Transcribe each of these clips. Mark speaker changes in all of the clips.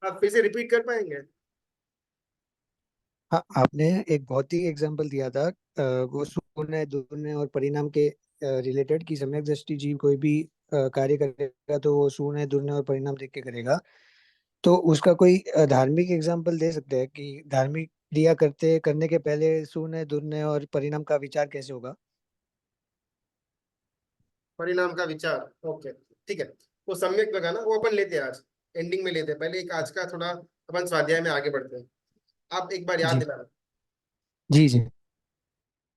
Speaker 1: आप फिर से रिपीट कर पाएंगे?
Speaker 2: हाँ, आपने एक बहुत ही एग्जाम्पल दिया था, वो शून्य दूरने और परिणाम के रिलेटेड, की सम्यक दृष्टि जीव कोई भी कार्य करेगा तो वो शून्य दूरने और परिणाम देख के करेगा। तो उसका कोई धार्मिक एग्जाम्पल दे सकते हैं कि धार्मिक क्रिया करने के पहले शून्य दूरने और परिणाम का विचार कैसे होगा?
Speaker 1: परिणाम का विचार, ओके ठीक है। वो सम्यक लगा ना, वो अपन लेते हैं आज, एंडिंग में लेते हैं। पहले एक आज का थोड़ा अपन स्वाध्याय में आगे बढ़ते हैं। आप एक बार याद
Speaker 2: जी
Speaker 1: दिलाना।
Speaker 2: जी जी।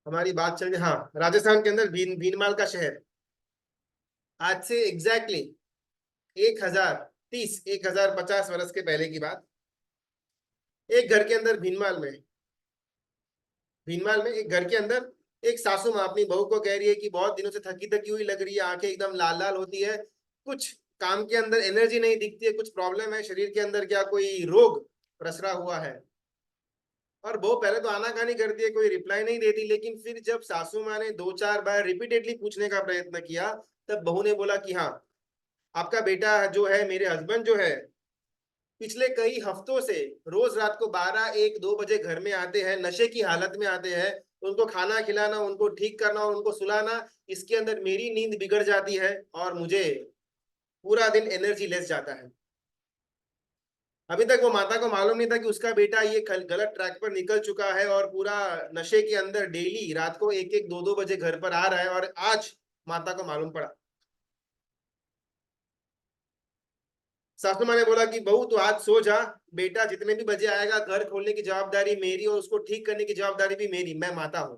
Speaker 1: हमारी बात चल रही, हाँ, राजस्थान के अंदर भीनमाल का शहर, आज से एग्जैक्टली 1030 1050 वर्ष के पहले की बात। एक घर के अंदर भीनमाल में एक घर के अंदर एक सासू माँ अपनी बहू को कह रही है कि बहुत दिनों से थकी थकी हुई लग रही है, आंखें एकदम लाल लाल होती है, कुछ काम के अंदर एनर्जी नहीं दिखती है, कुछ प्रॉब्लम है शरीर के अंदर, क्या कोई रोग प्रसरा हुआ है? और बहू पहले तो आनाकानी करती है, कोई रिप्लाई नहीं देती, लेकिन फिर जब सासू माँ ने दो चार बार रिपीटेडली पूछने का प्रयत्न किया, तब बहू ने बोला कि हाँ, आपका बेटा जो है, मेरे हस्बैंड जो है, पिछले कई हफ्तों से रोज रात को 12 1 2 बजे घर में आते हैं, नशे की हालत में आते हैं। उनको खाना खिलाना, उनको ठीक करना और उनको सुलाना, इसके अंदर मेरी नींद बिगड़ जाती है और मुझे पूरा दिन एनर्जी लेस जाता है। अभी तक वो माता को मालूम नहीं था कि उसका बेटा ये गलत ट्रैक पर निकल चुका है और पूरा नशे के अंदर डेली रात को 1 1 2 2 बजे घर पर आ रहा है, और आज माता को मालूम पड़ा। सासू माँ ने बोला कि बहू तू आज सो जा, बेटा जितने भी बजे आएगा घर खोलने की जवाबदारी मेरी और उसको ठीक करने की जवाबदारी भी मेरी, मैं माता हूँ।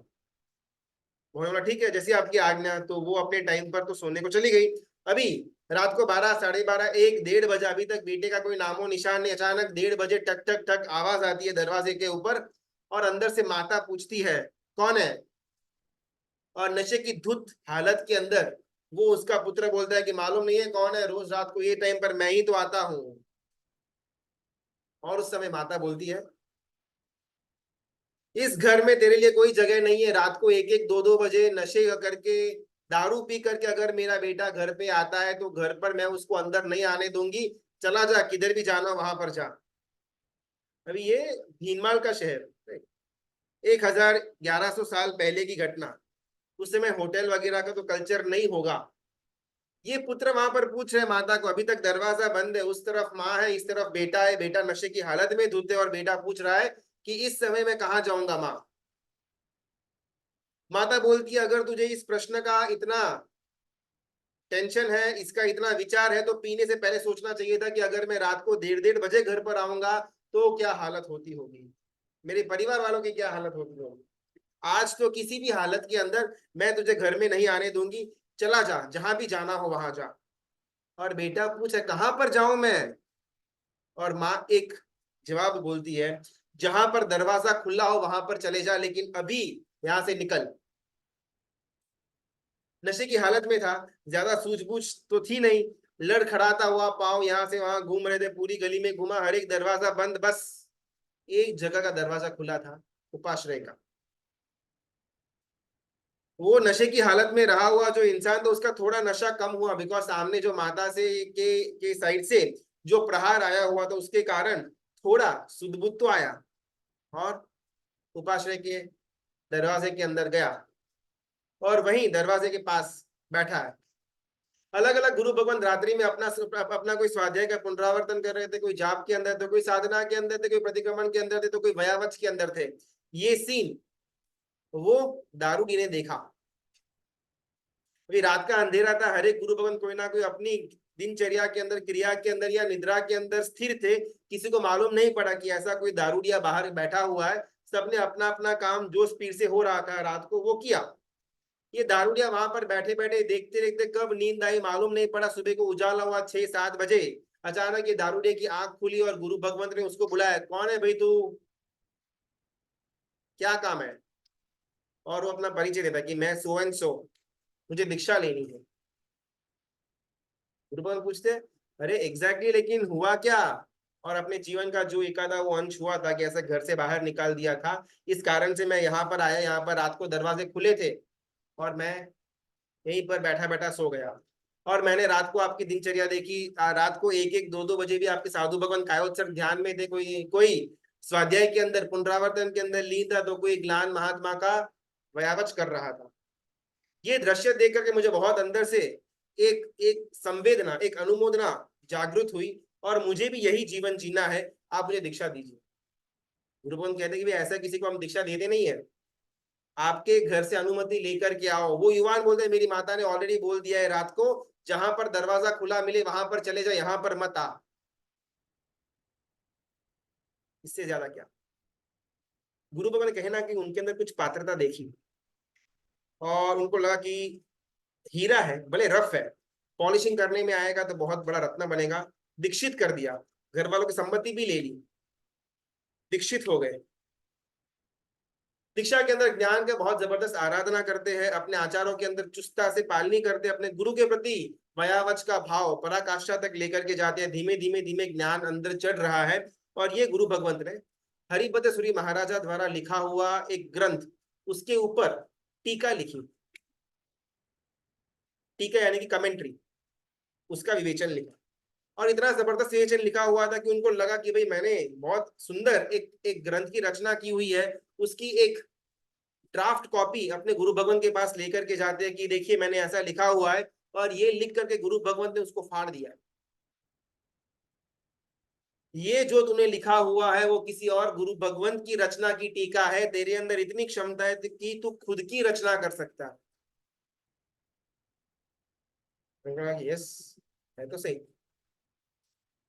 Speaker 1: उन्होंने बोला ठीक है, जैसी आपकी आज्ञा। तो वो अपने टाइम पर तो सोने को चली गई। अभी रात को 12 12:30 1 1 1 1 बजे, अभी तक बेटे का कोई नामो निशान नहीं। अचानक 1:30 बजे टक टक टक आवाज आती है दरवाजे के ऊपर, और अंदर से माता पूछती है कौन है। और नशे की धुत हालत के अंदर वो उसका पुत्र बोलता है कि मालूम नहीं है कौन है, रोज रात को ये टाइम पर मैं ही तो आता हूँ। और उस समय माता बोलती है, इस घर में तेरे लिए कोई जगह नहीं है। रात को 1 1 2 2 बजे नशे करके, दारू पी करके अगर मेरा बेटा घर पे आता है तो घर पर मैं उसको अंदर नहीं आने दूंगी। चला जा, किधर भी जाना वहां पर जा। अभी ये भीनमाल का शहर, 1100 साल पहले की घटना। उस समय होटल वगैरह का तो कल्चर नहीं होगा। ये पुत्र वहां पर पूछ रहे माता को, अभी तक दरवाजा बंद है, उस तरफ माँ है, इस तरफ बेटा है, बेटा नशे की हालत में धुत है, और बेटा पूछ रहा है कि इस समय मैं कहाँ जाऊंगा माँ। माता बोलती है, अगर तुझे इस प्रश्न का इतना टेंशन है, इसका इतना विचार है, तो पीने से पहले सोचना चाहिए था कि अगर मैं रात को 1 1 1 बजे घर पर आऊंगा तो क्या हालत होती होगी, मेरे परिवार वालों की क्या हालत होती होगी। आज तो किसी भी हालत के अंदर मैं तुझे घर में नहीं आने दूंगी, चला जा, जहां भी जाना हो वहां जा। और बेटा पूछे कहां पर जाऊं मैं? और माँ एक जवाब बोलती है, जहां पर दरवाजा खुला हो वहां पर चले जा, लेकिन अभी यहां से निकल। नशे की हालत में था, ज्यादा सूझबूझ तो थी नहीं, लड़खड़ाता हुआ पाँव यहाँ से वहां घूम रहे थे, पूरी गली में घूमा, हर एक दरवाजा बंद, बस एक जगह का दरवाजा खुला था, उपाश्रय का। वो नशे की हालत में रहा हुआ जो इंसान, तो उसका थोड़ा नशा कम हुआ, बिकॉज सामने जो माता से के साइड से जो प्रहार आया हुआ था उसके कारण थोड़ा सुध तो आया, और उपाश्रय के दरवाजे के अंदर गया और वहीं दरवाजे के पास बैठा है। अलग अलग गुरु भगवान रात्रि में अपना अपना कोई स्वाध्याय का पुनरावर्तन कर रहे थे, कोई जाप के अंदर थे, कोई साधना के अंदर थे, कोई प्रतिक्रमण के अंदर थे, तो कोई वयावच के अंदर थे। ये सीन वो दारूडी ने देखा। अभी रात का अंधेरा था, हर एक गुरु भगवान कोई ना कोई अपनी दिनचर्या के अंदर, क्रिया के अंदर या निद्रा के अंदर स्थिर थे। किसी को मालूम नहीं पड़ा कि ऐसा कोई दारूडिया बाहर बैठा हुआ है। सबने अपना अपना काम जो स्पीड से हो रहा था रात को वो किया। ये दारूडिया वहां पर बैठे बैठे देखते देखते कब नींद आई मालूम नहीं पड़ा। सुबह को उजाला हुआ 6 7 बजे, अचानक ये दारूडिया की आंख खुली और गुरु भगवंत ने उसको बुलाया, कौन है भाई तू, क्या काम है? और वो अपना परिचय देता कि मैं सो एंड सो, मुझे भिक्षा लेनी है। गुरु भगवंत पूछते, अरे एग्जैक्टली लेकिन हुआ क्या? और अपने जीवन का जो एकादा वो अंश हुआ था कि ऐसे घर से बाहर निकाल दिया था, इस कारण से मैं यहाँ पर आया, यहाँ पर रात को दरवाजे खुले थे और मैं यहीं पर बैठा बैठा सो गया। और मैंने रात को आपकी दिनचर्या देखी, रात को 1-1, 2-2 बजे भी आपके साधु भगवान कायोत्सर्ग ध्यान में थे, कोई कोई स्वाध्याय के अंदर पुनरावर्तन के अंदर लीन था, तो कोई ज्ञान महात्मा का व्यावच कर रहा था। ये दृश्य देख करके मुझे बहुत अंदर से एक एक संवेदना, एक अनुमोदना जागृत हुई, और मुझे भी यही जीवन जीना है, आप मुझे दीक्षा दीजिए। गुरु भगवान कहते हैं कि भाई ऐसा किसी को हम दीक्षा देते नहीं है, आपके घर से अनुमति लेकर के आओ। वो युवान बोलते हैं मेरी माता ने ऑलरेडी बोल दिया है रात को, जहां पर दरवाजा खुला मिले वहां पर चले जाओ, यहां पर मत आ। इससे ज्यादा क्या। गुरु भगवान ने कहना कि उनके अंदर कुछ पात्रता देखी, और उनको लगा कि हीरा है, भले रफ है, पॉलिशिंग करने में आएगा तो बहुत बड़ा रत्न बनेगा। दीक्षित कर दिया, घर वालों की सम्मति भी ले ली, दीक्षित हो गए। दीक्षा के अंदर ज्ञान का बहुत जबरदस्त आराधना करते हैं, अपने आचारों के अंदर चुस्तता से पालनी करते हैं, अपने गुरु के प्रति वयावच का भाव पराकाष्ठा तक लेकर के जाते हैं। धीमे धीमे धीमे ज्ञान अंदर चढ़ रहा है, और ये गुरु भगवंत ने हरिपद सूरी महाराजा द्वारा लिखा हुआ एक ग्रंथ, उसके ऊपर टीका लिखी। टीका यानी कि कमेंट्री, उसका विवेचन लिखा, और इतना जबरदस्त विवेचन लिखा हुआ था कि उनको लगा कि भाई मैंने बहुत सुंदर एक एक ग्रंथ की रचना की हुई है। उसकी एक ड्राफ्ट कॉपी अपने गुरु भगवान के पास लेकर के जाते हैं कि देखिए मैंने ऐसा लिखा हुआ है, और ये लिख करके गुरु भगवान ने उसको फाड़ दिया। ये जो तूने लिखा हुआ है वो किसी और गुरु भगवंत की रचना की टीका है, तेरे अंदर इतनी क्षमता है कि तू खुद की रचना कर सकता है। यस, है तो सही।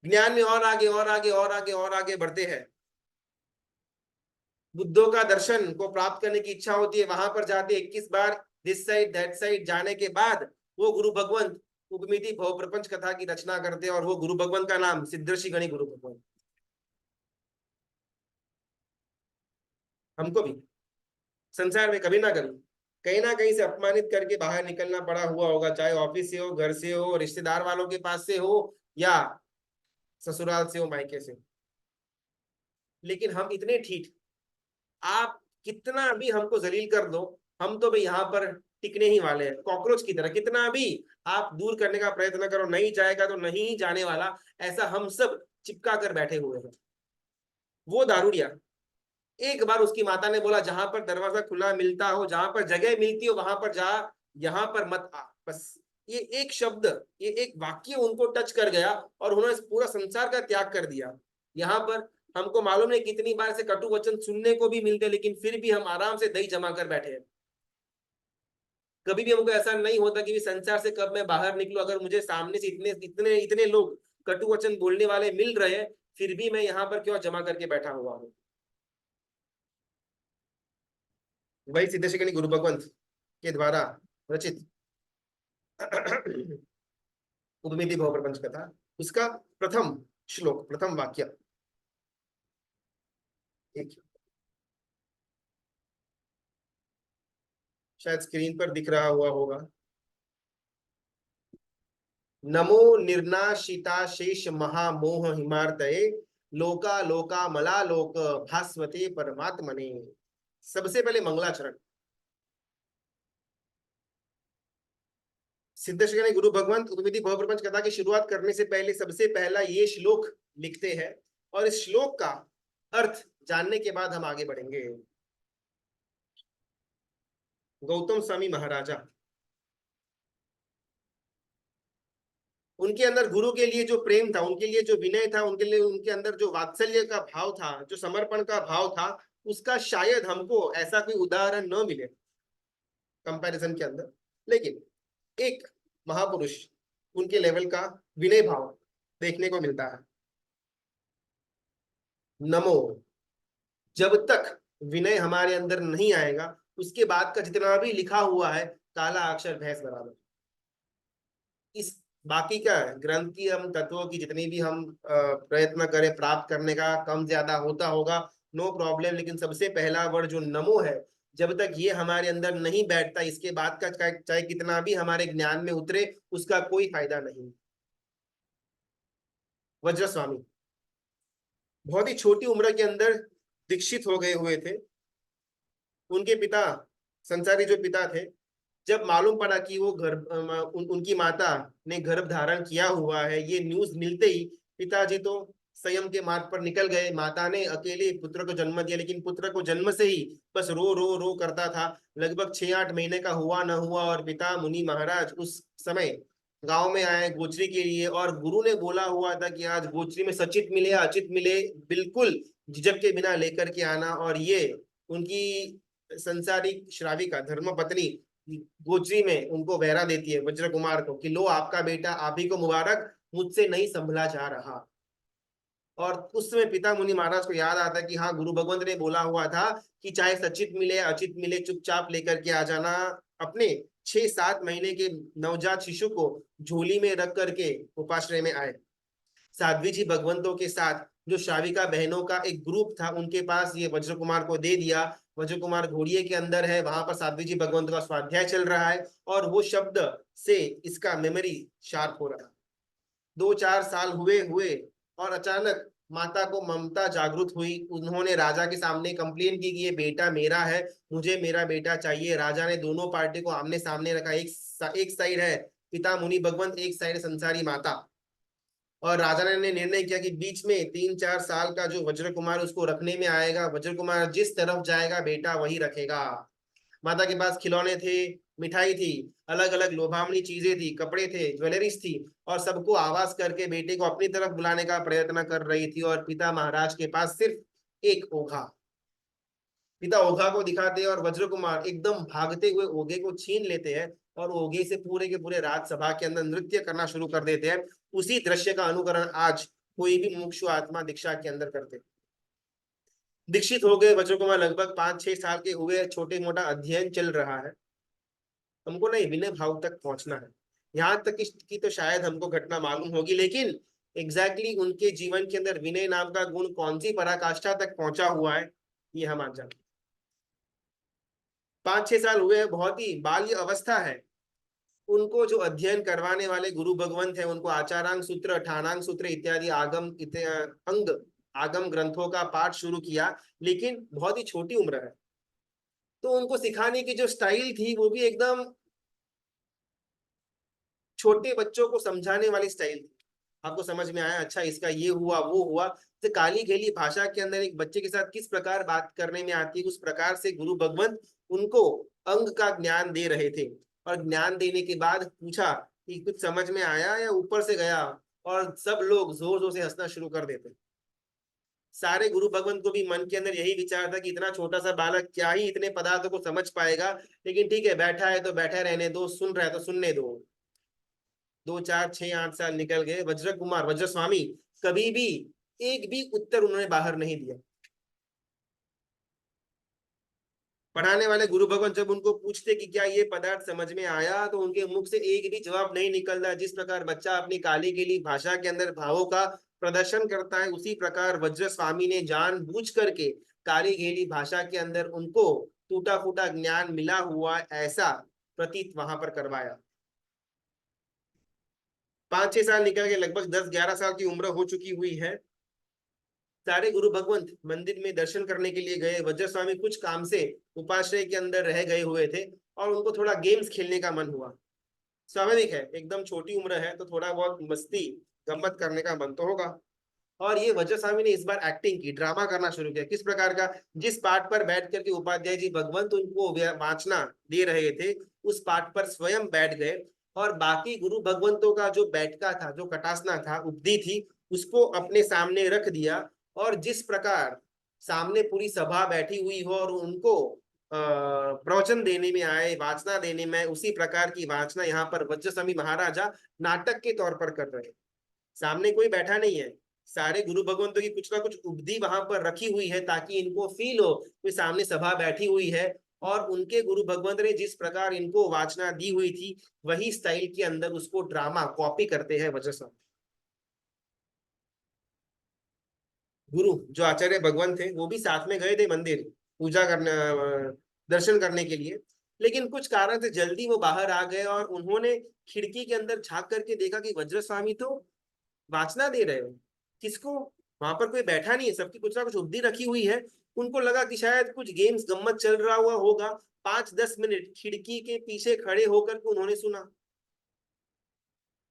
Speaker 1: ज्ञान में और आगे और आगे और आगे और आगे बढ़ते हैं। बुद्धों का दर्शन को प्राप्त करने की इच्छा होती है, वहां पर जाते 21 बार दिस साइड दैट साइड जाने के बाद वो गुरु भगवंत उपमिति भव प्रपंच कथा की रचना करते हैं, और वो गुरु भगवंत का नाम सिद्धर्षि गणी गुरु भगवंत। हमको भी संसार में कभी ना कभी कहीं ना कहीं से अपमानित करके बाहर निकलना पड़ा हुआ होगा, चाहे ऑफिस से हो, घर से हो, रिश्तेदार वालों के पास से हो, या ससुराल से हो, मायके से हो। लेकिन हम इतने ठीक, आप कितना भी हमको जलील कर दो, हम तो भाई यहाँ पर टिकने ही वाले हैं, कॉकरोच की तरह। कितना भी आप दूर करने का प्रयत्न करो, नहीं जाएगा तो नहीं जाने वाला, ऐसा हम सब चिपका कर बैठे हुए हैं। वो दारूडिया, एक बार उसकी माता ने बोला जहां पर दरवाजा खुला मिलता हो, जहां पर जगह मिलती हो वहां पर जा, यहाँ पर मत आ। बस ये एक शब्द, ये एक वाक्य उनको टच कर गया, और उन्होंने पूरा संसार का त्याग कर दिया। यहाँ पर हमको मालूम नहीं कितनी बार से कटु वचन सुनने को भी मिलते, लेकिन फिर भी हम आराम से दही जमा कर बैठे हैं। कभी भी हमको ऐसा नहीं होता कि संसार से कब मैं बाहर निकलूं, अगर मुझे सामने से इतने इतने इतने लोग कटु वचन बोलने वाले मिल रहे हैं, फिर भी मैं यहाँ पर क्यों जमा करके बैठा हुआ हूँ। वही सिद्धेश्वरी गुरु भगवंत के द्वारा रचित उपमिति भव प्रपंच कथा, उसका प्रथम श्लोक, प्रथम वाक्य, एक शायद स्क्रीन पर दिख रहा हुआ होगा। नमो निर्नाशिता शेष महामोह हिमार्तये लोका लोका मला लोक भास्वते परमात्मने। सबसे पहले मंगलाचरण। सिद्धेश्वरी गुरु भगवंत उपमिति भव प्रपंच कथा की शुरुआत करने से पहले सबसे पहला ये श्लोक लिखते हैं, और इस श्लोक का अर्थ जानने के बाद हम आगे बढ़ेंगे। गौतम स्वामी महाराजा, उनके अंदर गुरु के लिए जो प्रेम था, उनके लिए जो विनय था, उनके लिए उनके अंदर जो वात्सल्य का भाव था, जो समर्पण का भाव था, उसका शायद हमको ऐसा कोई उदाहरण न मिले कंपैरिजन के अंदर। लेकिन एक महापुरुष, उनके लेवल का विनय भाव देखने को मिलता है। नमो, जब तक विनय हमारे अंदर नहीं आएगा, उसके बाद का जितना भी लिखा हुआ है काला अक्षर भैंस बराबर। इस बाकी का ग्रंथ की हम तत्वों की जितनी भी हम प्रयत्न करें प्राप्त करने का, कम ज्यादा होता होगा, नो प्रॉब्लम, लेकिन सबसे पहला वर्ड जो नमो है, जब तक ये हमारे अंदर नहीं बैठता, इसके बाद का चाहे कितना भी हमारे ज्ञान में उतरे, उसका कोई फायदा नहीं। वज्र स्वामी बहुत ही छोटी उम्र के अंदर दीक्षित हो गए हुए थे। उनके पिता, संसारी जो पिता थे, जब मालूम पड़ा कि वो उनकी माता ने गर्भ धारण किया हुआ है, ये न्यूज मिलते ही पिताजी तो संयम के मार्ग पर निकल गए। माता ने अकेले पुत्र को जन्म दिया, लेकिन पुत्र को जन्म से ही बस रो रो रो करता था। लगभग 6-8 महीने का हुआ न हुआ और पिता मुनि महाराज उस समय गांव में आए गोचरी के लिए, और गुरु ने बोला हुआ था कि आज गोचरी में सचित मिले अचित मिले, बिल्कुल झिझक के बिना लेकर के आना। और ये उनकी संसारिक श्राविका धर्म पत्नी गोचरी में उनको बहरा देती है वज्र कुमार को कि लो आपका बेटा, आप ही को मुबारक, मुझसे नहीं संभला जा रहा। और उस समय पिता मुनि महाराज को याद आता है कि हाँ, गुरु भगवंत ने बोला हुआ था कि चाहे सचित मिले अचित मिले, चुपचाप लेकर के आ जाना। अपने 6-7 महीने के नवजात शिशु को झोली में रख करके उपाश्रय में आए। साध्वी जी भगवंतों के साथ जो श्राविका बहनों का एक ग्रुप था, उनके पास ये वज्र कुमार को दे दिया। वज्र कुमार घोड़िए के अंदर है, वहां पर साध्वी जी भगवंत का स्वाध्याय चल रहा है, और वो शब्द से इसका मेमोरी शार्प हो रहा है। 2-4 साल हुए हुए और अचानक माता को ममता जागृत हुई। उन्होंने राजा के सामने कंप्लेन की कि ये बेटा मेरा है, मुझे मेरा बेटा चाहिए। राजा ने दोनों पार्टी को आमने सामने रखा। एक साइड है पिता मुनि भगवंत, एक साइड संसारी माता। और राजा ने निर्णय किया कि बीच में 3-4 साल का जो वज्र कुमार उसको रखने में आएगा, वज्र कुमार जिस तरफ जाएगा बेटा वही रखेगा। माता के पास खिलौने थे, मिठाई थी, अलग अलग लोभामणी चीजें थी, कपड़े थे, ज्वेलरीज थी, और सबको आवाज करके बेटे को अपनी तरफ बुलाने का प्रयत्न कर रही थी। और पिता महाराज के पास सिर्फ एक ओघा। पिता ओघा को दिखाते हैं और वज्र कुमार एकदम भागते हुए ओघे को छीन लेते हैं, और ओघे से पूरे के पूरे राजसभा के अंदर नृत्य करना शुरू कर देते हैं। उसी दृश्य का अनुकरण आज कोई भी मुमुक्षु आत्मा दीक्षा के अंदर करते हैं। दीक्षित हो गए वज्र कुमार, लगभग 5-6 साल के हुए, छोटे मोटा अध्ययन चल रहा है। हमको नहीं विनय भाव तक पहुंचना है। यहाँ तक की तो शायद हमको घटना मालूम होगी, लेकिन एग्जैक्टली उनके जीवन के अंदर विनय नाम का गुण कौन सी पराकाष्ठा तक पहुंचा हुआ है, ये हम आज जानते। 5-6 साल हुए, बहुत ही बाल्य अवस्था है। उनको जो अध्ययन करवाने वाले गुरु भगवंत है, उनको आचारांग सूत्र, ठाणांग सूत्र इत्यादि अंग आगम ग्रंथों का पाठ शुरू किया, लेकिन बहुत ही छोटी उम्र है। तो उनको सिखाने की जो स्टाइल थी वो भी एकदम छोटे बच्चों को समझाने वाली स्टाइल थी। आपको समझ में आया, अच्छा इसका ये हुआ वो हुआ। तो काली घेली भाषा के अंदर एक बच्चे के साथ किस प्रकार बात करने में आती है, उस प्रकार से गुरु भगवंत उनको अंग का ज्ञान दे रहे थे। और ज्ञान देने के बाद पूछा कि कुछ समझ में आया या ऊपर से गया, और सब लोग जोर जोर से हंसना शुरू कर देते। सारे गुरु भगवंत को भी मन के अंदर यही विचार था कि इतना छोटा सा बालक क्या ही इतने पदार्थों को समझ पाएगा, लेकिन ठीक है, बैठा है तो बैठा रहने दो, सुन रहा है तो सुनने दो। 2-4-6-8 साल निकल गए। वज्र कुमार, वज्र स्वामी कभी भी एक भी उत्तर उन्होंने बाहर नहीं दिया। पढ़ाने वाले गुरु भगवान जब उनको पूछते कि क्या ये पदार्थ समझ में आया, तो उनके मुख से एक भी जवाब नहीं निकलता। जिस प्रकार बच्चा अपनी काली गीली भाषा के अंदर भावों का प्रदर्शन करता है, उसी प्रकार वज्र स्वामी ने जानबूझ करके काली गीली भाषा के अंदर उनको टूटा फूटा ज्ञान मिला हुआ ऐसा प्रतीत वहां पर करवाया। 5-6 साल निकल के लगभग 10-11 साल की उम्र हो चुकी हुई है। सारे गुरु भगवंत मंदिर में दर्शन करने के लिए गए। वज्र स्वामी कुछ काम से उपाश्रय के अंदर रह गए हुए थे, और उनको थोड़ा गेम्स खेलने का मन हुआ। स्वाभाविक है, एकदम छोटी उम्र है तो थोड़ा बहुत मस्ती गम्मत करने का मन तो होगा। और ये वज्र स्वामी ने इस बार एक्टिंग की, ड्रामा करना शुरू किया। किस प्रकार का, जिस पाठ पर बैठ करके उपाध्याय जी भगवंत उनको वाचना दे रहे थे, उस पाठ पर स्वयं बैठ गए, और बाकी गुरु भगवंतों का जो बैठका था, जो कटासना था, उपदी थी, उसको अपने सामने रख दिया। और जिस प्रकार सामने पूरी सभा बैठी हुई हो और उनको प्रवचन देने में आए, वाचना देने में, उसी प्रकार की वाचना यहाँ पर वज्र स्वामी महाराजा नाटक के तौर पर कर रहे। सामने कोई बैठा नहीं है, सारे गुरु भगवंतों की कुछ ना कुछ उपदी वहां पर रखी हुई है, ताकि इनको फील हो कि सामने सभा बैठी हुई है। और उनके गुरु भगवंत ने जिस प्रकार इनको वाचना दी हुई थी, वही स्टाइल के अंदर उसको ड्रामा कॉपी करते हैं वज्र स्वामी। गुरु जो आचार्य भगवंत थे, वो भी साथ में गए थे मंदिर पूजा करने, दर्शन करने के लिए। लेकिन कुछ कारण से जल्दी वो बाहर आ गए, और उन्होंने खिड़की के अंदर झांक करके देखा कि वज्र स्वामी तो वाचना दे रहे हो। किसको? वहां पर कोई बैठा नहीं है, सबकी कुछ ना कुछ उपदी रखी हुई है, उनको लगा कि शायद कुछ गेम्स गम्मत चल रहा हुआ होगा। 5-10 मिनट खिड़की के पीछे खड़े होकर के उन्होंने सुना।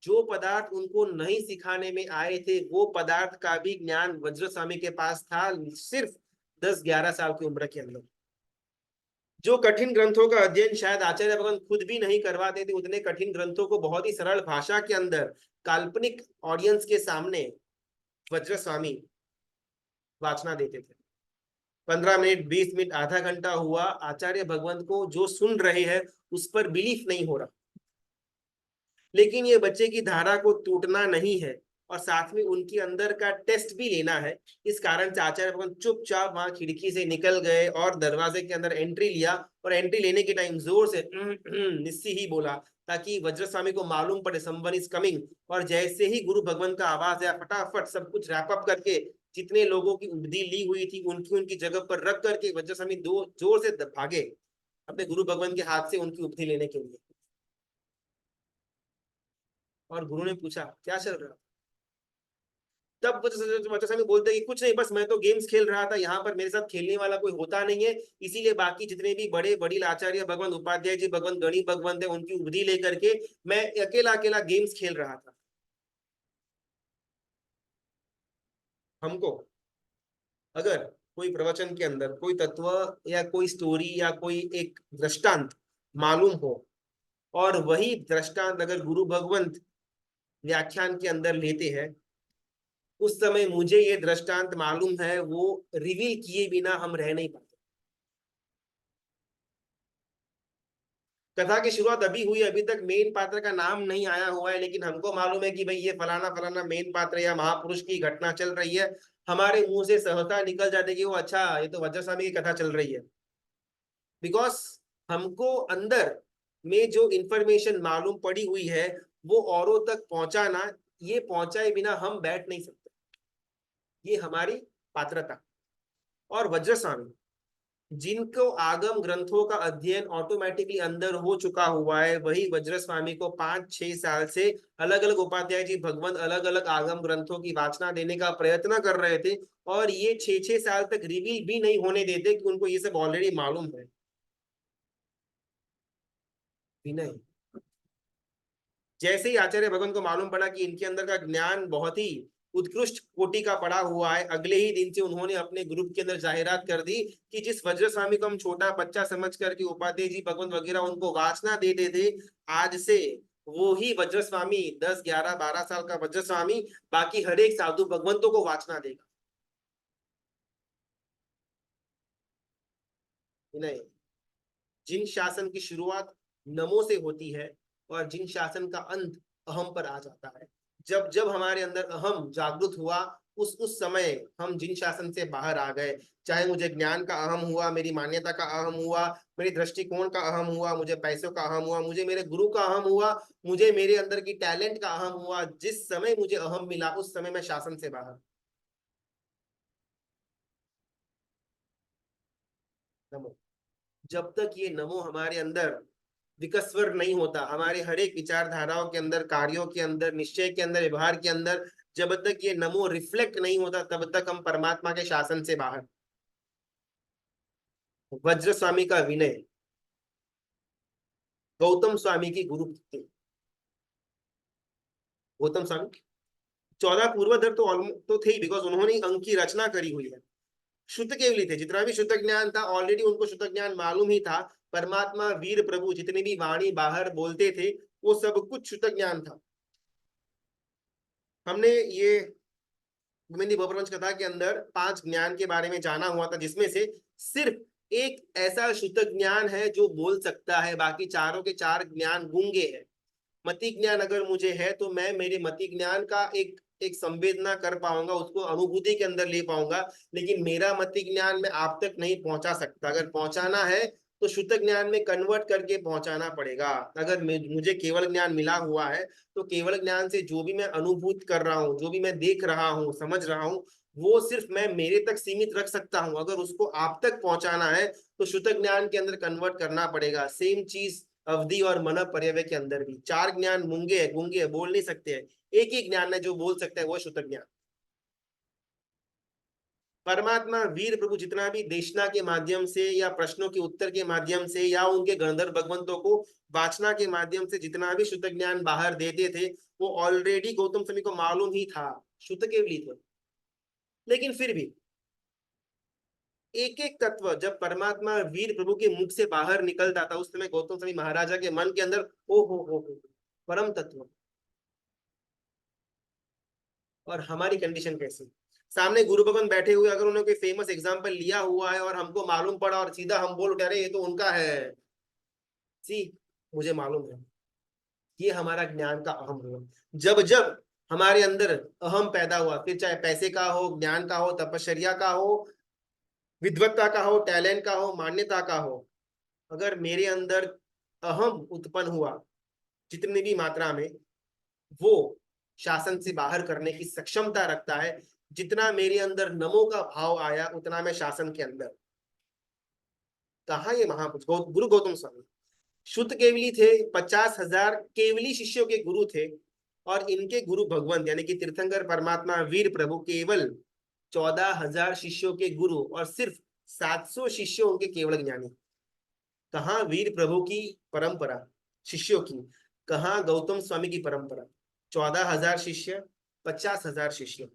Speaker 1: जो पदार्थ उनको नहीं सिखाने में आए थे, वो पदार्थ का भी ज्ञान वज्रस्वामी के पास था, सिर्फ 10-11 साल की उम्र के अंदर। जो कठिन ग्रंथों का अध्ययन शायद आचार्य भगवान खुद भी नहीं करवाते थे, उतने कठिन ग्रंथों को बहुत ही सरल भाषा के अंदर काल्पनिक ऑडियंस के सामने वज्रस्वामी वाचना देते थे। 15 मिनट, 20 मिनट, आधा घंटा हुआ, आचार्य भगवंत को जो सुन रहे हैं उस पर बिलीफ नहीं हो रहा। लेकिन ये बच्चे की धारा को टूटना नहीं है और साथ में उनके अंदर का टेस्ट भी लेना है। इस कारण से आचार्य भगवान चुपचाप वहां खिड़की से निकल गए और दरवाजे के अंदर एंट्री लिया, और एंट्री लेने के टाइम जोर से निस्सी ही बोला, ताकि वज्रस्वामी को मालूम पड़े समवन इज कमिंग। और जैसे ही गुरु भगवान का आवाज आया, फटाफट सब कुछ रैप अप करके जितने लोगों की उपदी ली हुई थी उनकी उनकी जगह पर रख करके वज्रस्वामी दो जोर से भागे अपने गुरु भगवान के हाथ से उनकी उपदी लेने के लिए। और गुरु ने पूछा क्या चल रहा। तब वज्रस्वामी बोलते हैं कि कुछ नहीं, बस मैं तो गेम्स खेल रहा था, यहाँ पर मेरे साथ खेलने वाला कोई होता नहीं है, इसीलिए बाकी जितने भी बड़े बड़ी आचार्य भगवान, उपाध्याय जी भगवान, गणित भगवान थे, उनकी उपदी लेकर के मैं अकेला अकेला गेम्स खेल रहा था। हमको अगर कोई प्रवचन के अंदर कोई तत्व या कोई स्टोरी या कोई एक दृष्टांत मालूम हो, और वही दृष्टांत अगर गुरु भगवंत व्याख्यान के अंदर लेते हैं, उस समय मुझे ये दृष्टांत मालूम है, वो रिवील किए बिना हम रह नहीं पाते। कथा की शुरुआत अभी हुई, अभी तक मेन पात्र का नाम नहीं आया हुआ है, लेकिन हमको मालूम है कि भाई ये फलाना फलाना मेन पात्र या महापुरुष की घटना चल रही है। हमारे मुंह से सहसा निकल जाते कि वो अच्छा, ये तो वज्रस्वामी की कथा चल रही है। बिकॉज हमको अंदर में जो इंफॉर्मेशन मालूम पड़ी हुई है वो औरों तक पहुंचाना, ये पहुंचाए बिना हम बैठ नहीं सकते। ये हमारी पात्रता। और वज्रस्वामी जिनको आगम ग्रंथों का अध्ययन ऑटोमेटिकली अंदर हो चुका हुआ है, वही वज्रस्वामी को 5-6 साल से अलग अलग उपाध्याय जी भगवंत अलग अलग आगम ग्रंथों की वाचना देने का प्रयत्न कर रहे थे, और ये 6-6 साल तक रिवील भी नहीं होने देते कि उनको ये सब ऑलरेडी मालूम है। विनय, जैसे ही आचार्य भगवान को मालूम पड़ा कि इनके अंदर का ज्ञान बहुत ही उत्कृष्ट कोटि का पड़ा हुआ है, अगले ही दिन से उन्होंने अपने ग्रुप के अंदर जाहिरात कर दी कि जिस वज्रस्वामी को हम छोटा बच्चा समझ करके उपाध्याय जी भगवंत वगैरह उनको वाचना देते थे, आज से वो ही वज्रस्वामी 10-11-12 साल का वज्रस्वामी बाकी हर एक साधु भगवंतों को वाचना देगा। नहीं, जिन शासन की शुरुआत नमो से होती है और जिन शासन का अंत अहम पर आ जाता है, जब जब हमारे अंदर अहम जागृत हुआ, उस समय हम जिन शासन से बाहर आ गए। चाहे मुझे ज्ञान का अहम हुआ, मेरी मान्यता का अहम हुआ, मेरी दृष्टिकोण का अहम हुआ, मुझे पैसों का अहम हुआ, मुझे मेरे गुरु का अहम हुआ, मुझे मेरे अंदर की टैलेंट का अहम हुआ, जिस समय मुझे अहम मिला उस समय मैं शासन से बाहर। नमो, जब तक ये नमो हमारे अंदर विकस्वर नहीं होता, हमारे हर एक विचारधाराओं के अंदर, कार्यों के अंदर, निश्चय के अंदर, व्यवहार के अंदर, जब तक ये नमो रिफ्लेक्ट नहीं होता, तब तक हम परमात्मा के शासन से बाहर। वज्र स्वामी का विनय गौतम स्वामी की गुरु थी। गौतम स्वामी 14 पूर्वधर तो तो थे ही, बिकॉज उन्होंने अंक की रचना करी हुई है। शुद्ध केवली थे, जितना भी शुद्ध ज्ञान था ऑलरेडी उनको शुद्ध ज्ञान मालूम ही था। परमात्मा, वीर प्रभु जितने भी वाणी बाहर बोलते थे वो सब कुछ शुद्ध ज्ञान था। हमने ये गोविंदी बहुप्रपंच कथा के अंदर 5 ज्ञान के बारे में जाना हुआ था, जिसमें से सिर्फ एक ऐसा शुद्ध ज्ञान है जो बोल सकता है, बाकी चारों के 4 ज्ञान गूंगे हैं। मति ज्ञान अगर मुझे है तो मैं मेरे मति ज्ञान का एक एक संवेदना कर पाऊंगा, उसको अनुभूति के अंदर ले पाऊंगा, लेकिन मेरा मति ज्ञान मैं आप तक नहीं पहुंचा सकता। अगर पहुंचाना है तो शुद्ध ज्ञान में कन्वर्ट करके पहुंचाना पड़ेगा। अगर मुझे केवल ज्ञान मिला हुआ है तो केवल ज्ञान से जो भी मैं अनुभूत कर रहा हूँ, जो भी मैं देख रहा हूँ, समझ रहा हूँ, वो सिर्फ मैं मेरे तक सीमित रख सकता हूँ। अगर उसको आप तक पहुंचाना है तो शुद्ध ज्ञान के अंदर कन्वर्ट करना पड़ेगा। सेम चीज अवधि और मन पर्यवय के अंदर भी 4 ज्ञान मूंगे है, गूंगे है, बोल नहीं सकते हैं। एक ही ज्ञान है जो बोल सकता है, वो शुद्ध ज्ञान। परमात्मा वीर प्रभु जितना भी देशना के माध्यम से या प्रश्नों के उत्तर के माध्यम से या उनके गंधर्व भगवंतों को वाचना के माध्यम से जितना भी शुद्ध ज्ञान बाहर देते थे, वो ऑलरेडी गौतम स्वामी को मालूम ही था, शुद्ध केवली थे। लेकिन फिर भी एक एक तत्व जब परमात्मा वीर प्रभु के मुख से बाहर निकलता था, उस समय गौतम स्वामी महाराजा के मन के अंदर ओ हो, परम तत्व। और हमारी कंडीशन कैसी? सामने गुरु भगवान बैठे हुए, अगर उन्होंने कोई फेमस एग्जांपल लिया हुआ है और हमको मालूम पड़ा और सीधा हम बोल उठे, अरे ये तो उनका है, सी मुझे मालूम है। ये हमारा ज्ञान का अहम हुआ। जब जब हमारे अंदर अहम पैदा हुआ, फिर चाहे पैसे का हो, ज्ञान का हो, तपश्चर्या का हो, विद्वत्ता का हो, टैलेंट का हो, मान्यता का हो, अगर मेरे अंदर अहम उत्पन्न हुआ जितनी भी मात्रा में, वो शासन से बाहर करने की सक्षमता रखता है। जितना मेरे अंदर नमो का भाव आया, उतना मैं शासन के अंदर। कहा ये महापुरुष गुरु गौतम स्वामी शुद्ध केवली थे, 50,000 केवली शिष्यों के गुरु थे। और इनके गुरु भगवंत यानी कि तीर्थंकर परमात्मा वीर प्रभु केवल 14,000 शिष्यों के गुरु और सिर्फ 700 शिष्यों उनके केवल ज्ञानी। कहाँ वीर प्रभु की परंपरा शिष्यों की, कहाँ गौतम स्वामी की परंपरा। 14,000 शिष्य, 50,000 शिष्य,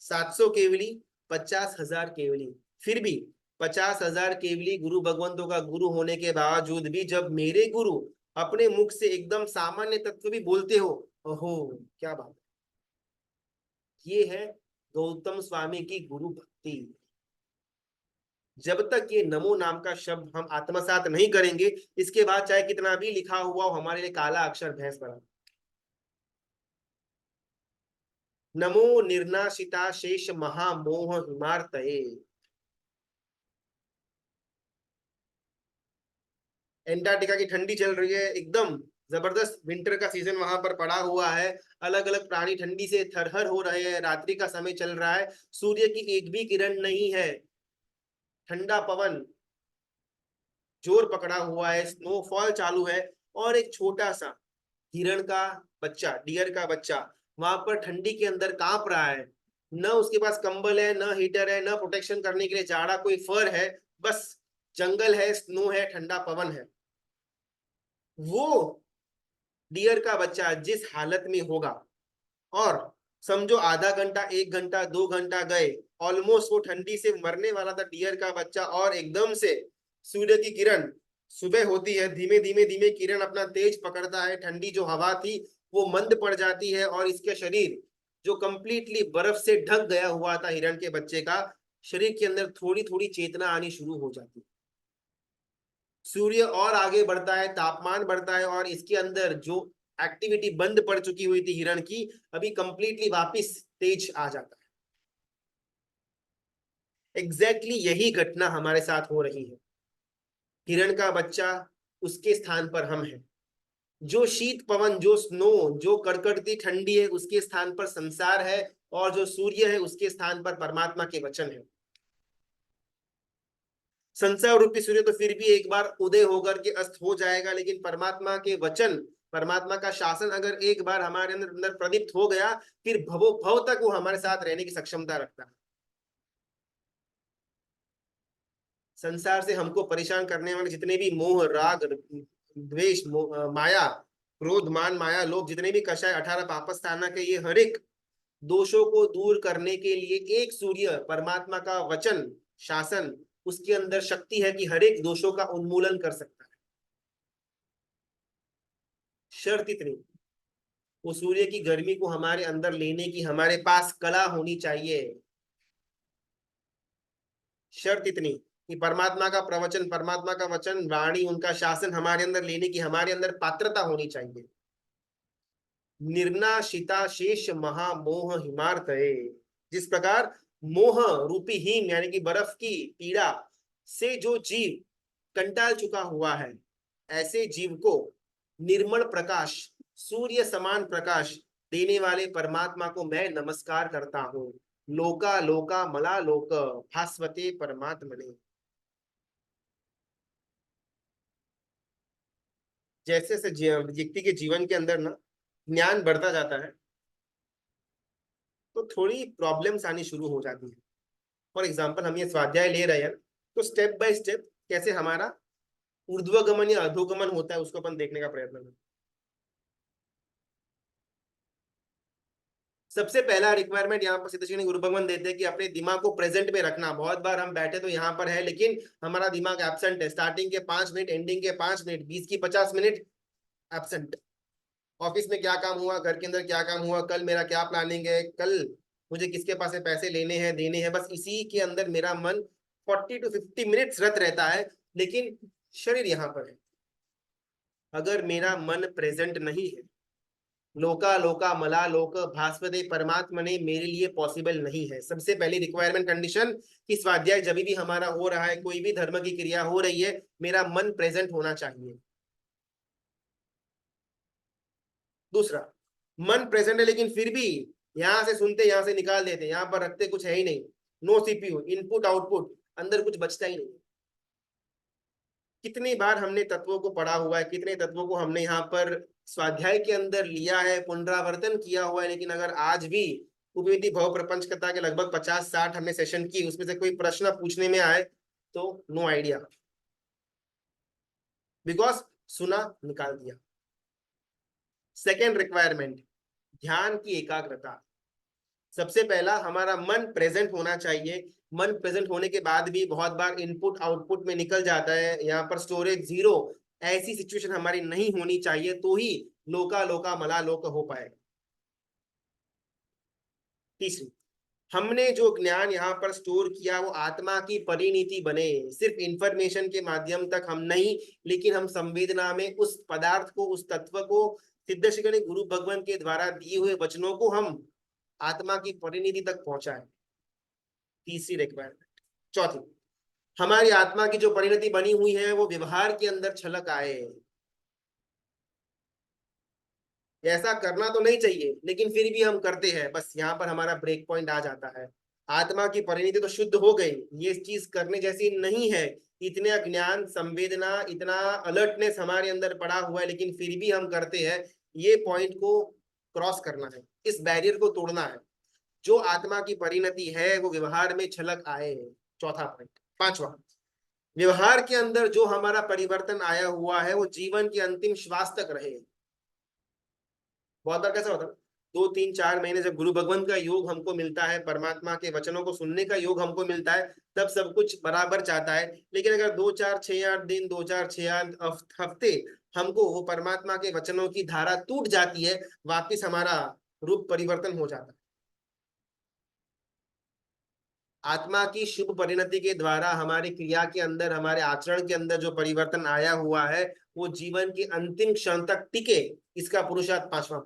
Speaker 1: 700 केवली, 50,000 केवली। फिर भी 50,000 केवली गुरु भगवंतों का गुरु होने के बावजूद भी जब मेरे गुरु अपने मुख से एकदम सामान्य तत्व भी बोलते हो, ओहो क्या बात। ये है गौतम स्वामी की गुरु भक्ति। जब तक ये नमो नाम का शब्द हम आत्मसात नहीं करेंगे, इसके बाद चाहे कितना भी लिखा हुआ हो, हमारे लिए काला अक्षर भैंस बना। नमो निर्नाशिता शेष महामोह हिमार्तये। एंटार्क्टिका की ठंडी चल रही है, एकदम जबरदस्त विंटर का सीजन वहां पर पड़ा हुआ है। अलग अलग प्राणी ठंडी से थरहर हो रहे हैं, रात्रि का समय चल रहा है, सूर्य की एक भी किरण नहीं है, ठंडा पवन जोर पकड़ा हुआ है, स्नोफॉल चालू है। और एक छोटा सा हिरण का बच्चा, डियर का बच्चा वहां पर ठंडी के अंदर कांप रहा है। न उसके पास कंबल है, न हीटर है, न प्रोटेक्शन करने के लिए जाड़ा कोई फर है, बस जंगल है, स्नो है, ठंडा पवन है। वो डियर का बच्चा जिस हालत में होगा, और समझो आधा घंटा, 1 घंटा, 2 घंटा गए, ऑलमोस्ट वो ठंडी से मरने वाला था डियर का बच्चा, और एकदम से सूर्य की किरण, सुबह होती है, धीमे धीमे धीमे किरण अपना तेज पकड़ता है, ठंडी जो हवा थी वो मंद पड़ जाती है, और इसके शरीर जो कंप्लीटली बर्फ से ढक गया हुआ था हिरण के बच्चे का, शरीर के अंदर थोड़ी थोड़ी चेतना आनी शुरू हो जाती है। सूर्य और आगे बढ़ता है, तापमान बढ़ता है, और इसके अंदर जो एक्टिविटी बंद पड़ चुकी हुई थी हिरण की, अभी कंप्लीटली वापस तेज आ जाता है। एग्जैक्टली यही घटना हमारे साथ हो रही है। हिरण का बच्चा, उसके स्थान पर हम हैं। जो शीत पवन, जो स्नो, जो कड़कड़ती ठंडी है, उसके स्थान पर संसार है, और जो सूर्य है उसके स्थान पर परमात्मा के वचन है। संसार रूपी सूर्य तो फिर भी एक बार उदय होकर के अस्त हो जाएगा, लेकिन परमात्मा के वचन, परमात्मा का शासन अगर एक बार हमारे अंदर अंदर प्रदीप्त हो गया, फिर भवो भव तक वो हमारे साथ रहने की सक्षमता रखता है। संसार से हमको परेशान करने वाले जितने भी मोह, राग, द्वेष, माया, क्रोध, मान, माया, लोभ, जितने भी कषाय 18 पापस्थाना के, ये हर एक दोषों को दूर करने के लिए एक सूर्य, परमात्मा का वचन, शासन, उसके अंदर शक्ति है कि हर एक दोषों का उन्मूलन कर सकता है। शर्त इतनी, वो सूर्य की गर्मी को हमारे अंदर लेने की हमारे पास कला होनी चाहिए। शर्त इतनी कि परमात्मा का प्रवचन, परमात्मा का वचन, वाणी, उनका शासन हमारे अंदर लेने की हमारे अंदर पात्रता होनी चाहिए। निर्नाशिता शेष महामोह हिमार्तये। जिस प्रकार मोह रूपी हिम यानी कि बर्फ की पीड़ा से जो जीव कंटाल चुका हुआ है, ऐसे जीव को निर्मल प्रकाश, सूर्य समान प्रकाश देने वाले परमात्मा को मैं नमस्कार करता हूँ। लोका लोका मला लोक भास्वते परमात्मने। जैसे जैसे व्यक्ति के जीवन के अंदर ना ज्ञान बढ़ता जाता है, तो थोड़ी प्रॉब्लम्स आनी शुरू हो जाती है। फॉर एग्जाम्पल हम ये स्वाध्याय ले रहे हैं तो स्टेप बाय स्टेप कैसे हमारा ऊर्ध्वगमन या अधोगमन होता है उसको अपन देखने का प्रयत्न करें। सबसे पहला रिक्वायरमेंट यहाँ पर सिद्धेश्वरी गुरु भगवान देते हैं कि अपने दिमाग को प्रेजेंट में रखना। बहुत बार हम बैठे तो यहाँ पर है लेकिन हमारा दिमाग एब्सेंट है। स्टार्टिंग के 5 मिनट, एंडिंग के 5 मिनट, 20 की 50 मिनट एब्सेंट। ऑफिस में क्या काम हुआ, घर के अंदर क्या काम हुआ, कल मेरा क्या प्लानिंग है, कल मुझे किसके पास से पैसे लेने हैं देने हैं, बस इसी के अंदर मेरा मन 40 to 50 मिनट्स रत रहता है, लेकिन शरीर यहाँ पर है। अगर मेरा मन प्रेजेंट नहीं है, लोका लोका मला लोक भास्वते परमात्मने मेरे लिए पॉसिबल नहीं है। सबसे पहली रिक्वायरमेंट कंडीशन कि स्वाध्याय जब भी हमारा हो रहा है, कोई भी धर्म की क्रिया हो रही है, मेरा मन प्रेजेंट होना चाहिए। दूसरा, मन प्रेजेंट है लेकिन फिर भी यहां से सुनते यहां से निकाल देते, यहां पर रखते कुछ है ही नहीं, नो सीपीयू, इनपुट आउटपुट, अंदर कुछ बचता ही नहीं। कितनी बार हमने तत्वों को पढ़ा हुआ है, कितने तत्वों को हमने यहाँ पर स्वाध्याय के अंदर लिया है, पुनरावर्तन किया हुआ है, लेकिन अगर आज भी उपमिति भव प्रपंच कथा के लगभग 50-60 हमने सेशन की, उसमें से कोई प्रश्न पूछने में आए तो नो आइडिया, बिकॉज सुना निकाल दिया। सेकेंड रिक्वायरमेंट, ध्यान की एकाग्रता। सबसे पहला हमारा मन प्रेजेंट होना चाहिए। मन प्रेजेंट होने के बाद भी बहुत बार इनपुट आउटपुट में निकल जाता है, यहाँ पर स्टोरेज जीरो, ऐसी सिचुएशन हमारी नहीं होनी चाहिए, तो ही लोका लोका मला लोक हो पाएगा। तीसरी, हमने जो ज्ञान यहाँ पर स्टोर किया वो आत्मा की परिणति बने। सिर्फ इंफॉर्मेशन के माध्यम तक हम नहीं, लेकिन हम संवेदना में उस पदार्थ को, उस तत्व को, सिद्धेश्वरी गुरु भगवान के द्वारा दिए हुए वचनों को हम आत्मा की परिणति तक पहुंचाए। तीसरी रिक्वायरमेंट। चौथी, हमारी आत्मा की जो परिणति बनी हुई है वो व्यवहार के अंदर छलक आए। ऐसा करना तो नहीं चाहिए लेकिन फिर भी हम करते हैं, बस यहाँ पर हमारा ब्रेक पॉइंट आ जाता है। आत्मा की परिणति तो शुद्ध हो गई, ये चीज करने जैसी नहीं है। इतना ज्ञान, संवेदना, इतना अलर्टनेस हमारे अंदर पड़ा हुआ है, लेकिन फिर भी हम करते हैं। ये पॉइंट को क्रॉस करना है, इस बैरियर को तोड़ना है। जो आत्मा की परिणति है वो व्यवहार में छलक आए। चौथा पॉइंट। पांचवा, व्यवहार के अंदर जो हमारा परिवर्तन आया हुआ है वो जीवन के अंतिम श्वास तक रहे। बहुत बार कैसा होता है, 2-3-4 महीने जब गुरु भगवान का योग हमको मिलता है, परमात्मा के वचनों को सुनने का योग हमको मिलता है, तब सब कुछ बराबर चाहता है। लेकिन अगर 2-4-6-8 दिन, 2-4-6-8 हफ्ते हमको वो परमात्मा के वचनों की धारा टूट जाती है, वापिस हमारा रूप परिवर्तन हो जाता है। आत्मा की शुभ परिणति के द्वारा हमारी क्रिया के अंदर, हमारे आचरण के अंदर जो परिवर्तन आया हुआ है वो जीवन की अंतिम क्षण तक टिके, इसका पुरुषार्थ पांचवा।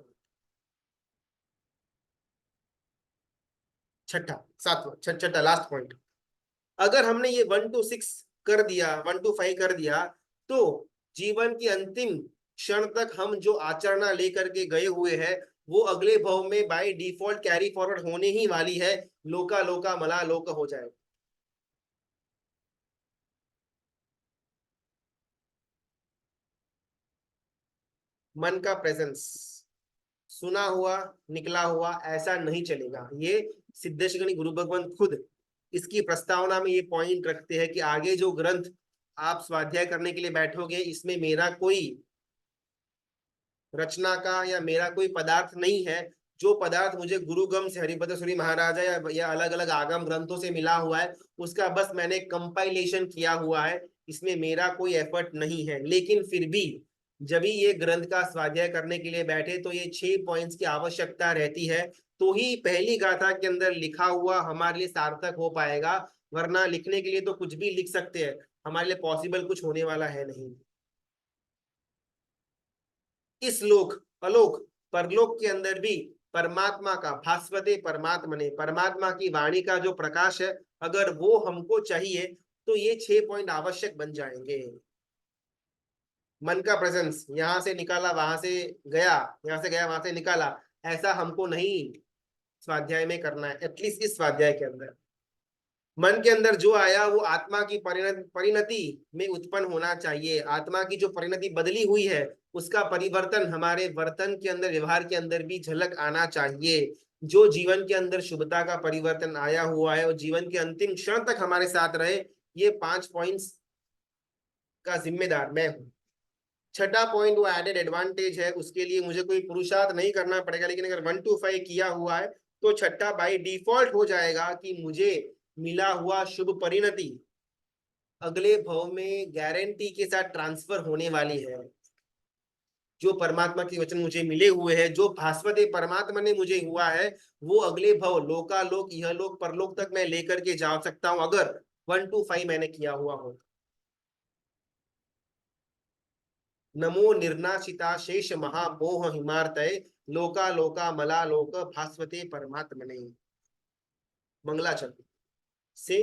Speaker 1: छठा लास्ट पॉइंट, अगर हमने ये 1 to 6 कर दिया, 1 to 5 कर दिया, तो जीवन की अंतिम क्षण तक हम जो आचरणा लेकर के गए हुए हैं वो अगले भव में बाय डिफॉल्ट कैरी फॉरवर्ड होने ही वाली है। लोका लोका मला लोक हो जाए। मन का प्रेजेंस, सुना हुआ निकला हुआ ऐसा नहीं चलेगा। ये सिद्धेश्वरी गुरु भगवान खुद इसकी प्रस्तावना में ये पॉइंट रखते हैं कि आगे जो ग्रंथ आप स्वाध्याय करने के लिए बैठोगे, इसमें मेरा कोई रचना का या मेरा कोई पदार्थ नहीं है। जो पदार्थ मुझे गुरुगम से, हरिभद्र सूरी महाराजा या अलग अलग आगम ग्रंथों से मिला हुआ है, उसका बस मैंने कंपाइलेशन किया हुआ है, इसमें मेरा कोई एफर्ट नहीं है। लेकिन फिर भी जब भी ये ग्रंथ का स्वाध्याय करने के लिए बैठे तो ये 6 पॉइंट्स की आवश्यकता रहती है, तो ही पहली गाथा के अंदर लिखा हुआ हमारे लिए सार्थक हो पाएगा। वरना लिखने के लिए तो कुछ भी लिख सकते हैं, हमारे लिए पॉसिबल कुछ होने वाला है नहीं। इस लोक, अलोक, परलोक के अंदर भी परमात्मा का, भास्वते परमात्मने, परमात्मा की वाणी का जो प्रकाश है, अगर वो हमको चाहिए तो ये 6 पॉइंट आवश्यक बन जाएंगे। मन का प्रेजेंस, यहां से निकाला वहां से गया, यहां से गया वहां से निकाला, ऐसा हमको नहीं स्वाध्याय में करना है। एटलीस्ट इस स्वाध्याय के अंदर मन के अंदर जो आया वो आत्मा की परिणति में उत्पन्न होना चाहिए। आत्मा की जो परिणति बदली हुई है उसका परिवर्तन हमारे वर्तन के अंदर, व्यवहार के अंदर भी झलक आना चाहिए। जो जीवन के अंदर शुभता का परिवर्तन आया हुआ है और जीवन के अंतिम क्षण तक हमारे साथ रहे, ये 5 पॉइंट्स का जिम्मेदार मैं हूँ। छठा पॉइंट वो एडेड एडवांटेज है, उसके लिए मुझे कोई पुरुषार्थ नहीं करना पड़ेगा, लेकिन अगर 1 to 5 किया हुआ है तो छठा बाई डिफॉल्ट हो जाएगा कि मुझे मिला हुआ शुभ परिणति अगले भव में गारंटी के साथ ट्रांसफर होने वाली है। जो परमात्मा के वचन मुझे मिले हुए हैं, जो भास्वते परमात्मा ने मुझे हुआ है, वो अगले भव लोकालोक इहलोक परलोक तक मैं लेकर के जा सकता हूं, अगर 1 to 5 मैंने किया हुआ हो। नमो निर्नाशिता शेष महामोह हिमार्तय लोका लोका मला लोक भास्वते परमात्मने। मंगलाचरण से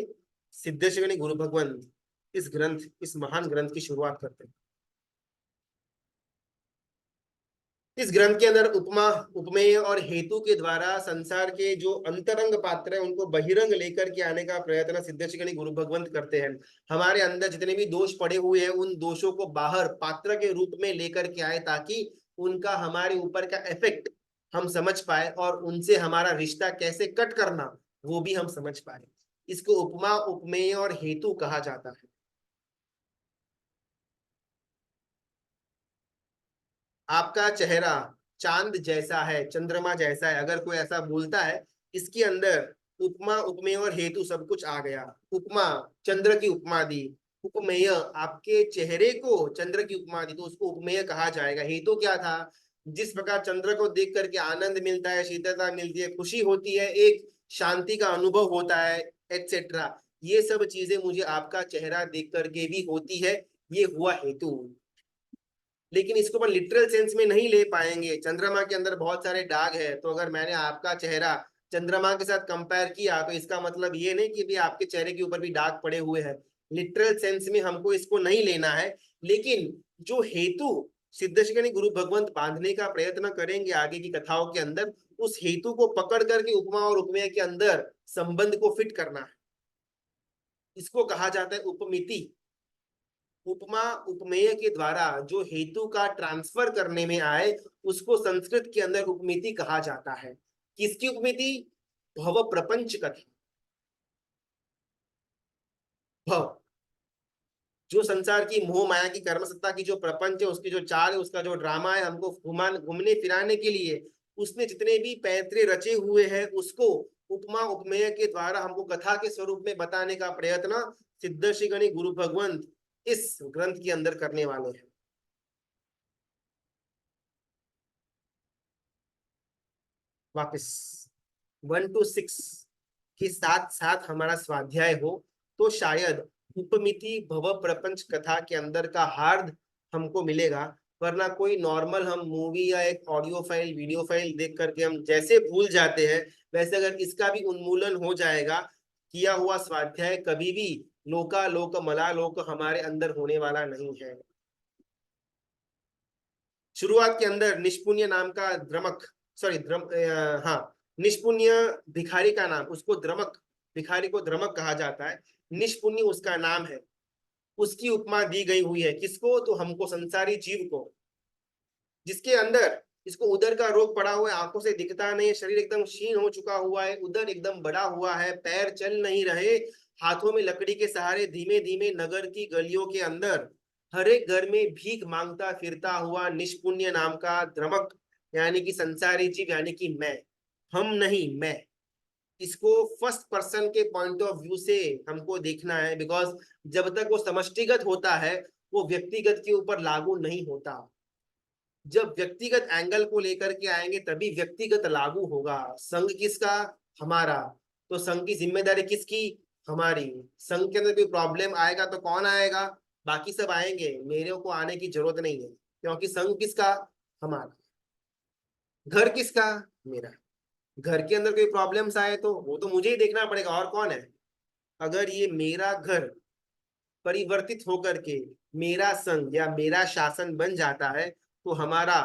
Speaker 1: सिद्धेश्वरी गुरु भगवंत इस ग्रंथ, इस महान ग्रंथ की शुरुआत करते हैं। इस ग्रंथ के अंदर उपमा उपमेय और हेतु के द्वारा संसार के जो अंतरंग पात्र है उनको बहिरंग लेकर के आने का प्रयत्न सिद्धेश्वरी गुरु भगवंत करते हैं। हमारे अंदर जितने भी दोष पड़े हुए हैं उन दोषों को बाहर पात्र के रूप में लेकर के आए, ताकि उनका हमारे ऊपर का इफेक्ट हम समझ पाए और उनसे हमारा रिश्ता कैसे कट करना वो भी हम समझ पाए। इसको उपमा उपमेय और हेतु कहा जाता है। आपका चेहरा चांद जैसा है, चंद्रमा जैसा है, अगर कोई ऐसा बोलता है, इसके अंदर उपमा उपमेय और हेतु सब कुछ आ गया। उपमा चंद्र की उपमा दी, उपमेय आपके चेहरे को चंद्र की उपमा दी, तो उसको उपमेय कहा जाएगा। हेतु क्या था? जिस प्रकार चंद्र को देख करके आनंद मिलता है, शीतलता मिलती है, खुशी होती है, एक शांति का अनुभव होता है, एटसेट्रा, ये सब चीजें मुझे आपका चेहरा देख करके भी होती है, ये हुआ हेतु। लेकिन इसको अपन लिटरल सेंस में नहीं ले पाएंगे। चंद्रमा के अंदर बहुत सारे दाग है, तो अगर मैंने आपका चेहरा चंद्रमा के साथ कंपेयर किया तो इसका मतलब ये नहीं कि भी आपके चेहरे के ऊपर भी दाग पड़े हुए हैं। लिटरल सेंस में हमको इसको नहीं लेना है, लेकिन जो हेतु सिद्धेश्वरी गुरु भगवंत बांधने का प्रयत्न करेंगे आगे की कथाओं के अंदर, उस हेतु को पकड़ करके उपमा और उपमेय के अंदर संबंध को फिट करना है। इसको कहा जाता है उपमिति। उपमा उपमेय के द्वारा जो हेतु का ट्रांसफर करने में आए उसको संस्कृत के अंदर उपमिति कहा जाता है। किसकी उपमिति? भव प्रपंच कथा। भव जो संसार की मोह माया की कर्म सत्ता की जो प्रपंच है, उसकी जो चाल है, उसका जो ड्रामा है, हमको घूमने फिराने के लिए उसने जितने भी पैतरे रचे हुए हैं उसको उपमा उपमेय के द्वारा हमको कथा के स्वरूप में बताने का प्रयत्न सिद्धर्षि गुरु भगवंत इस ग्रंथ के अंदर करने वाले हैं। वापस 1 to 6 के साथ साथ हमारा स्वाध्याय हो तो शायद उपमिति भव प्रपंच कथा के अंदर का हार्द हमको मिलेगा, वरना कोई नॉर्मल हम मूवी या एक ऑडियो फाइल वीडियो फाइल देख करके हम जैसे भूल जाते हैं, वैसे अगर इसका भी उन्मूलन हो जाएगा, किया हुआ स्वाध्याय कभी भी लोका लोक मला लोक हमारे अंदर होने वाला नहीं है। शुरुआत के अंदर निष्पुण्य नाम का द्रमक, सॉरी हाँ, निष्पुण्य भिखारी का नाम, उसको द्रमक, भिखारी को द्रमक कहा जाता है, निष्पुण्य उसका नाम है। उसकी उपमा दी गई हुई है किसको? तो हमको, संसारी जीव को, जिसके अंदर इसको उदर का रोग पड़ा हुआ है, आंखों से दिखता नहीं है, शरीर एकदम क्षीण हो चुका हुआ है, उदर एकदम बड़ा हुआ है, पैर चल नहीं रहे, हाथों में लकड़ी के सहारे धीमे धीमे नगर की गलियों के अंदर हर एक घर में भीख मांगता फिरता हुआ निष्पुण्य नाम का द्रमक, यानी कि संसारी जीव, यानी कि मैं, हम नहीं मैं। इसको फर्स्ट पर्सन के पॉइंट ऑफ व्यू से हमको देखना है, बिकॉज जब तक वो समष्टिगत होता है वो व्यक्तिगत के ऊपर लागू नहीं होता। जब व्यक्तिगत एंगल को लेकर के आएंगे तभी व्यक्तिगत लागू होगा। संघ किसका? हमारा। तो संघ की जिम्मेदारी किसकी? हमारी। संघ के अंदर कोई प्रॉब्लम आएगा तो कौन आएगा? बाकी सब आएंगे, मेरे को आने की जरूरत नहीं है, क्योंकि संघ किसका? हमारा। घर किसका? मेरा। घर के अंदर कोई प्रॉब्लम्स आए तो वो तो मुझे ही देखना पड़ेगा, और कौन है? अगर ये मेरा घर परिवर्तित होकर के मेरा संघ या मेरा शासन बन जाता है तो हमारा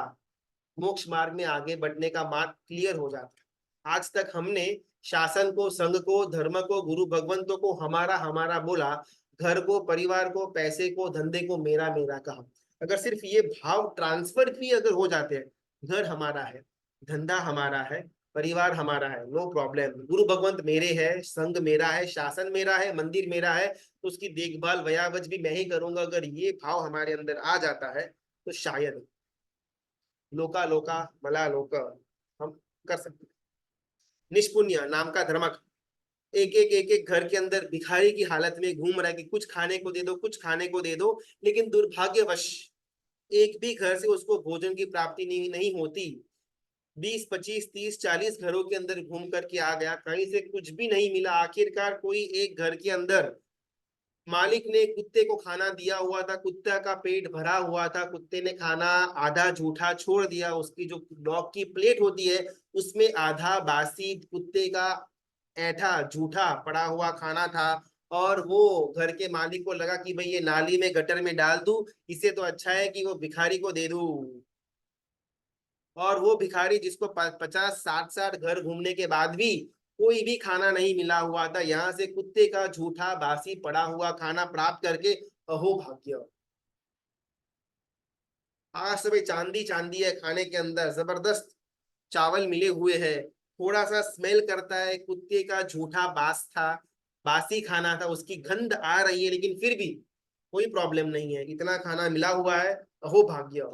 Speaker 1: मोक्ष मार्ग में आगे बढ़ने का मार्ग क्लियर हो जाता है। आज तक हमने शासन को, संघ को, धर्म को, गुरु भगवंतों को हमारा हमारा बोला, घर को, परिवार को, पैसे को, धंधे को मेरा मेरा कहा। अगर सिर्फ ये भाव ट्रांसफर भी अगर हो जाते हैं, घर हमारा है, धंधा हमारा है, परिवार हमारा है, नो प्रॉब्लम, गुरु भगवंत मेरे है, संघ मेरा है, शासन मेरा है, मंदिर मेरा है, तो उसकी देखभाल वयावज भी मैं ही करूंगा। अगर ये भाव हमारे अंदर आ जाता है तो शायद लोका लोका मला लोक हम कर सकते हैं। निष्पुण्य नाम का धर्मक एक घर के अंदर भिखारी की हालत में घूम रहा है कि कुछ खाने को दे दो, कुछ खाने को दे दो, लेकिन दुर्भाग्यवश एक भी घर से उसको भोजन की प्राप्ति नहीं होती। 20, 25, 30, 40 घरों के अंदर घूम करके आ गया, कहीं से कुछ भी नहीं मिला। आखिरकार कोई एक घर के अंदर मालिक ने कुत्ते को खाना दिया हुआ था, कुत्ता का पेट भरा हुआ था, कुत्ते ने खाना आधा जूठा छोड़ दिया। उसकी जो डॉग की प्लेट होती है उसमें आधा बासी कुत्ते का ऐठा जूठा पड़ा हुआ खाना था। और वो घर के मालिक को लगा कि भाई ये नाली में गटर में डाल दूं, इससे तो अच्छा है कि वो भिखारी को दे दूं। और वो भिखारी जिसको 50, 60 घर घूमने के बाद भी कोई भी खाना नहीं मिला हुआ था, यहाँ से कुत्ते का झूठा बासी पड़ा हुआ खाना प्राप्त करके अहो भाग्य। आज सब चांदी चांदी है, खाने के अंदर जबरदस्त चावल मिले हुए हैं, थोड़ा सा स्मेल करता है, कुत्ते का झूठा बास था, बासी खाना था, उसकी गंध आ रही है, लेकिन फिर भी कोई प्रॉब्लम नहीं है, इतना खाना मिला हुआ है, अहो भाग्य।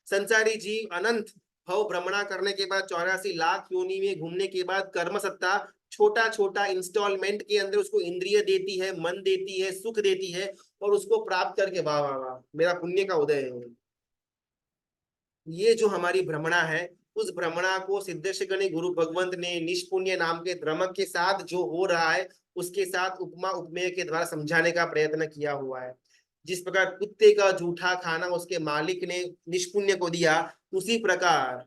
Speaker 1: संसारी जीव अनंत भव भ्रमणा करने के बाद 84 लाख योनि में घूमने के बाद कर्म सत्ता छोटा छोटा इंस्टॉलमेंट के अंदर उसको इंद्रिय देती है, मन देती है, सुख देती है, और उसको प्राप्त करके वाह वाह वाह मेरा पुण्य का उदय है। ये जो हमारी भ्रमणा है, उस भ्रमणा को सिद्धेश्वरी गुरु भगवंत ने निष्पुण्य नाम के द्रमक के साथ जो हो रहा है उसके साथ उपमा उपमेय के द्वारा समझाने का प्रयत्न किया हुआ है। जिस प्रकार कुत्ते का जूठा खाना उसके मालिक ने निष्पुण्य को दिया, उसी प्रकार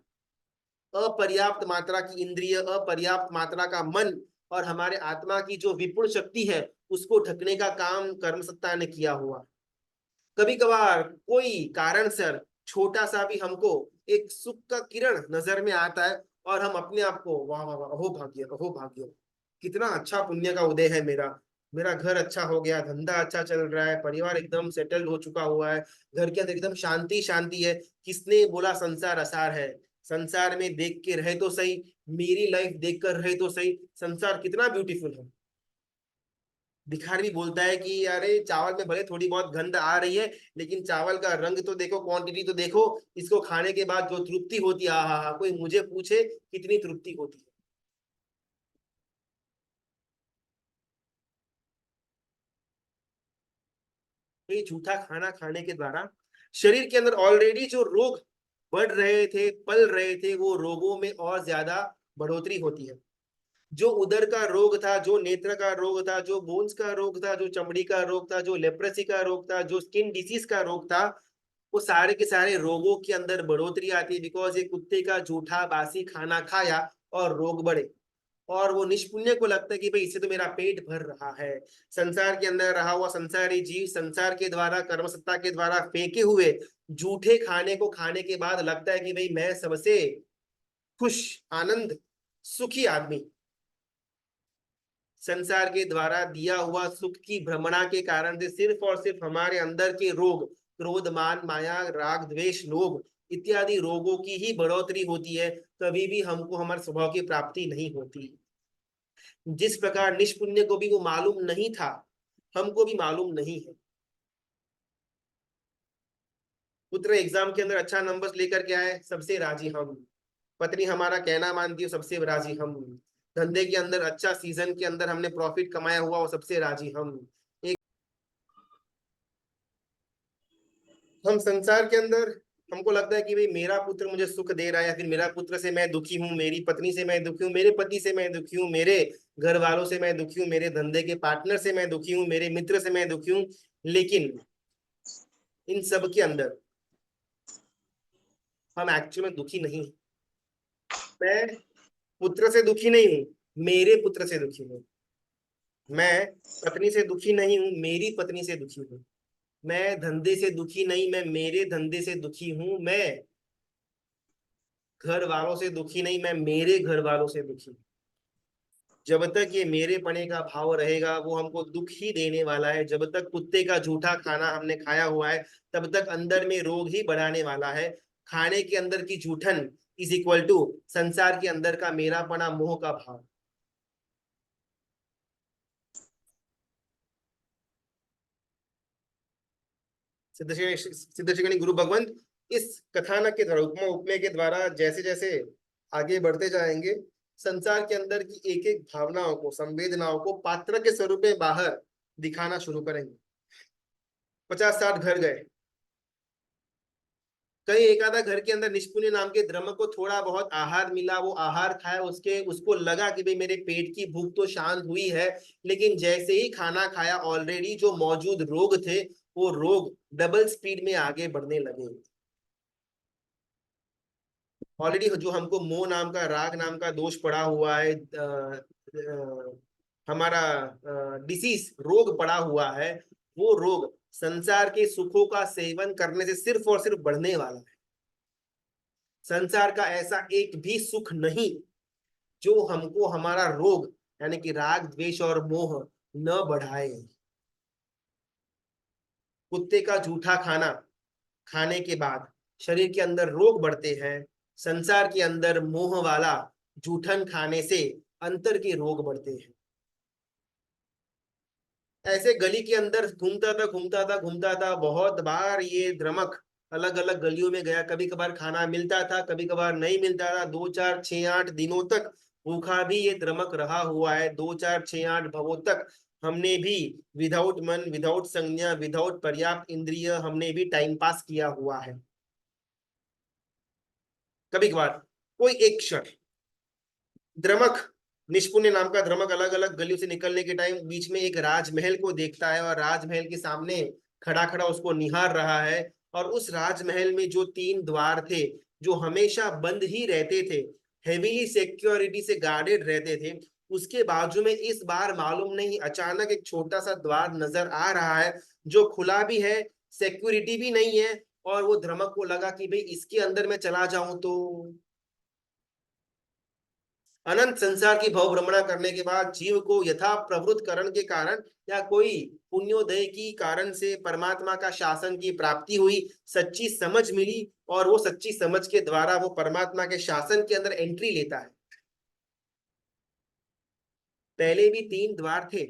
Speaker 1: अपर्याप्त मात्रा की इंद्रिय, अपर्याप्त मात्रा का मन और हमारे आत्मा की जो विपुल शक्ति है उसको ढकने का काम कर्म सत्ता ने किया हुआ। कभी कभार कोई कारण सर छोटा सा भी हमको एक सुख का किरण नजर में आता है और हम अपने आप को वाह वाह वाह अहो भाग्य, अहो भाग्य, कितना अच्छा पुण्य का उदय है मेरा। मेरा घर अच्छा हो गया, धंधा अच्छा चल रहा है, परिवार एकदम सेटल्ड हो चुका हुआ है, घर के अंदर एकदम शांति शांति है। किसने बोला संसार असार है? संसार में देख के रहे तो सही, मेरी लाइफ देख कर रहे तो सही, संसार कितना ब्यूटीफुल है। भिखारी बोलता है कि अरे चावल में भले थोड़ी बहुत गंध आ रही है, लेकिन चावल का रंग तो देखो, क्वांटिटी तो देखो, इसको खाने के बाद जो तृप्ति होती है, हा, कोई मुझे पूछे कितनी तृप्ति होती है। तो ये झूठा खाना खाने के द्वारा शरीर के अंदर ऑलरेडी जो रोग बढ़ रहे थे, पल रहे थे, वो रोगों में और ज्यादा बढ़ोतरी होती है। जो उदर का रोग था, जो नेत्र का रोग था, जो बोन्स का रोग था, जो चमड़ी का रोग था, जो लेप्रेसी का रोग था, जो स्किन डिसीज का रोग था, वो सारे के सारे रोगों के अंदर बढ़ोतरी आती है, बिकॉज ये कुत्ते का जूठा बासी खाना खाया और रोग बढ़े। और वो निष्पुण्य को लगता है कि भाई इससे तो मेरा पेट भर रहा है। संसार के अंदर रहा हुआ संसारी जीव संसार के द्वारा कर्म सत्ता के द्वारा फेंके हुए जूठे खाने को खाने के बाद लगता है कि भाई मैं सबसे खुश, आनंद, सुखी आदमी। संसार के द्वारा दिया हुआ सुख की भ्रमणा के कारण से सिर्फ और सिर्फ हमारे अंदर के रोग, क्रोध मान माया राग द्वेष लोभ इत्यादि रोगों की ही बढ़ोतरी होती है, कभी भी हमको हमारे स्वभाव की प्राप्ति नहीं होती। जिस प्रकार निष्पुण्य को भी वो मालूम नहीं था, हमको भी मालूम नहीं है। पुत्र एग्जाम के अंदर अच्छा नंबर्स लेकर के आए, सबसे राजी हम। पत्नी हमारा कहना मानती है, सबसे राजी हम। धंधे के अंदर अच्छा सीजन के अंदर हमने प्रॉफिट कमाया हुआ, वो सबसे राजी हम। एक हम संसार के अंदर हमको लगता है कि भाई मेरा पुत्र मुझे सुख दे रहा है, या फिर मेरा पुत्र से मैं दुखी हूँ, मेरी पत्नी से मैं दुखी हूँ, मेरे पति से मैं दुखी हूँ, मेरे घर वालों से मैं दुखी हूँ, मेरे धंधे के पार्टनर से मैं दुखी हूँ, मेरे मित्र से मैं दुखी हूँ। लेकिन इन सब के अंदर हम एक्चुअल में दुखी नहीं हैं। मैं पुत्र से दुखी नहीं हूँ, मेरे पुत्र से दुखी हूँ। मैं पत्नी से दुखी नहीं हूँ, मेरी पत्नी से दुखी हूँ। मैं धंधे से दुखी नहीं, मैं मेरे धंधे से दुखी हूँ। मैं घर वालों से दुखी नहीं, मैं मेरे घर वालों से दुखी हूँ। जब तक ये मेरे पने का भाव रहेगा वो हमको दुख ही देने वाला है। जब तक कुत्ते का जूठा खाना हमने खाया हुआ है तब तक अंदर में रोग ही बढ़ाने वाला है। खाने के अंदर की जूठन इज इक्वल टू संसार के अंदर का मेरापना, मोह का भाव। सिद्धश्री गुरु भगवंत इस कथानक के द्वारा, उपमा उपमेय के द्वारा जैसे जैसे आगे बढ़ते जाएंगे, संसार के अंदर की एक एक भावनाओं को, संवेदनाओं को पात्र के स्वरूप में बाहर दिखाना शुरू करेंगे। 50-60 घर गए, कई एक आधा घर के अंदर निष्पुण्य नाम के द्रम को थोड़ा बहुत आहार मिला, वो आहार खाया, उसको लगा कि भाई मेरे पेट की भूख तो शांत हुई है, लेकिन जैसे ही खाना खाया ऑलरेडी जो मौजूद रोग थे वो रोग डबल स्पीड में आगे बढ़ने लगे। ऑलरेडी जो हमको मोह नाम का, राग नाम का दोष पड़ा हुआ है, हमारा डिसीज, रोग पड़ा हुआ है, वो रोग संसार के सुखों का सेवन करने से सिर्फ और सिर्फ बढ़ने वाला है। संसार का ऐसा एक भी सुख नहीं जो हमको हमारा रोग यानी कि राग द्वेष और मोह न बढ़ाए। कुत्ते का जूठा खाना खाने के बाद शरीर के अंदर रोग बढ़ते हैं, संसार के अंदर मोह वाला जूठन खाने से अंतर के रोग बढ़ते हैं। ऐसे गली के अंदर घूमता था, बहुत बार ये द्रमक अलग अलग गलियों में गया, कभी कभार खाना मिलता था, कभी कभार नहीं मिलता था, 2 4 6 8 दिनों तक भूखा भी ये द्रमक रहा हुआ है। 2 4 6 8 भवों तक हमने भी विदाउट मन, विदाउट संज्ञा, विदाउट पर्याप्त इंद्रिय हमने भी टाइम पास किया हुआ है। कभी कभार कोई एक क्षण द्रमक, निष्पुण्य नाम का द्रमक अलग अलग गलियों से निकलने के टाइम बीच में एक राजमहल को देखता है और राजमहल के सामने खड़ा खड़ा उसको निहार रहा है। और उस राजमहल में जो 3 द्वार थे जो हमेशा बंद ही रहते थे, हेवीली सिक्योरिटी से गार्डेड रहते थे, उसके बाजू में इस बार मालूम नहीं अचानक एक छोटा सा द्वार नजर आ रहा है जो खुला भी है, सिक्योरिटी भी नहीं है। और वो द्रमक को लगा कि भाई इसके अंदर मैं चला जाऊं तो अनंत संसार की भव भ्रमणा करने के बाद जीव को यथा प्रवृत्त करण के कारण या कोई पुण्योदय की कारण से परमात्मा का शासन की प्राप्ति हुई, सच्ची समझ मिली, और वो सच्ची समझ के द्वारा वो परमात्मा के शासन के अंदर एंट्री लेता है। पहले भी 3 द्वार थे,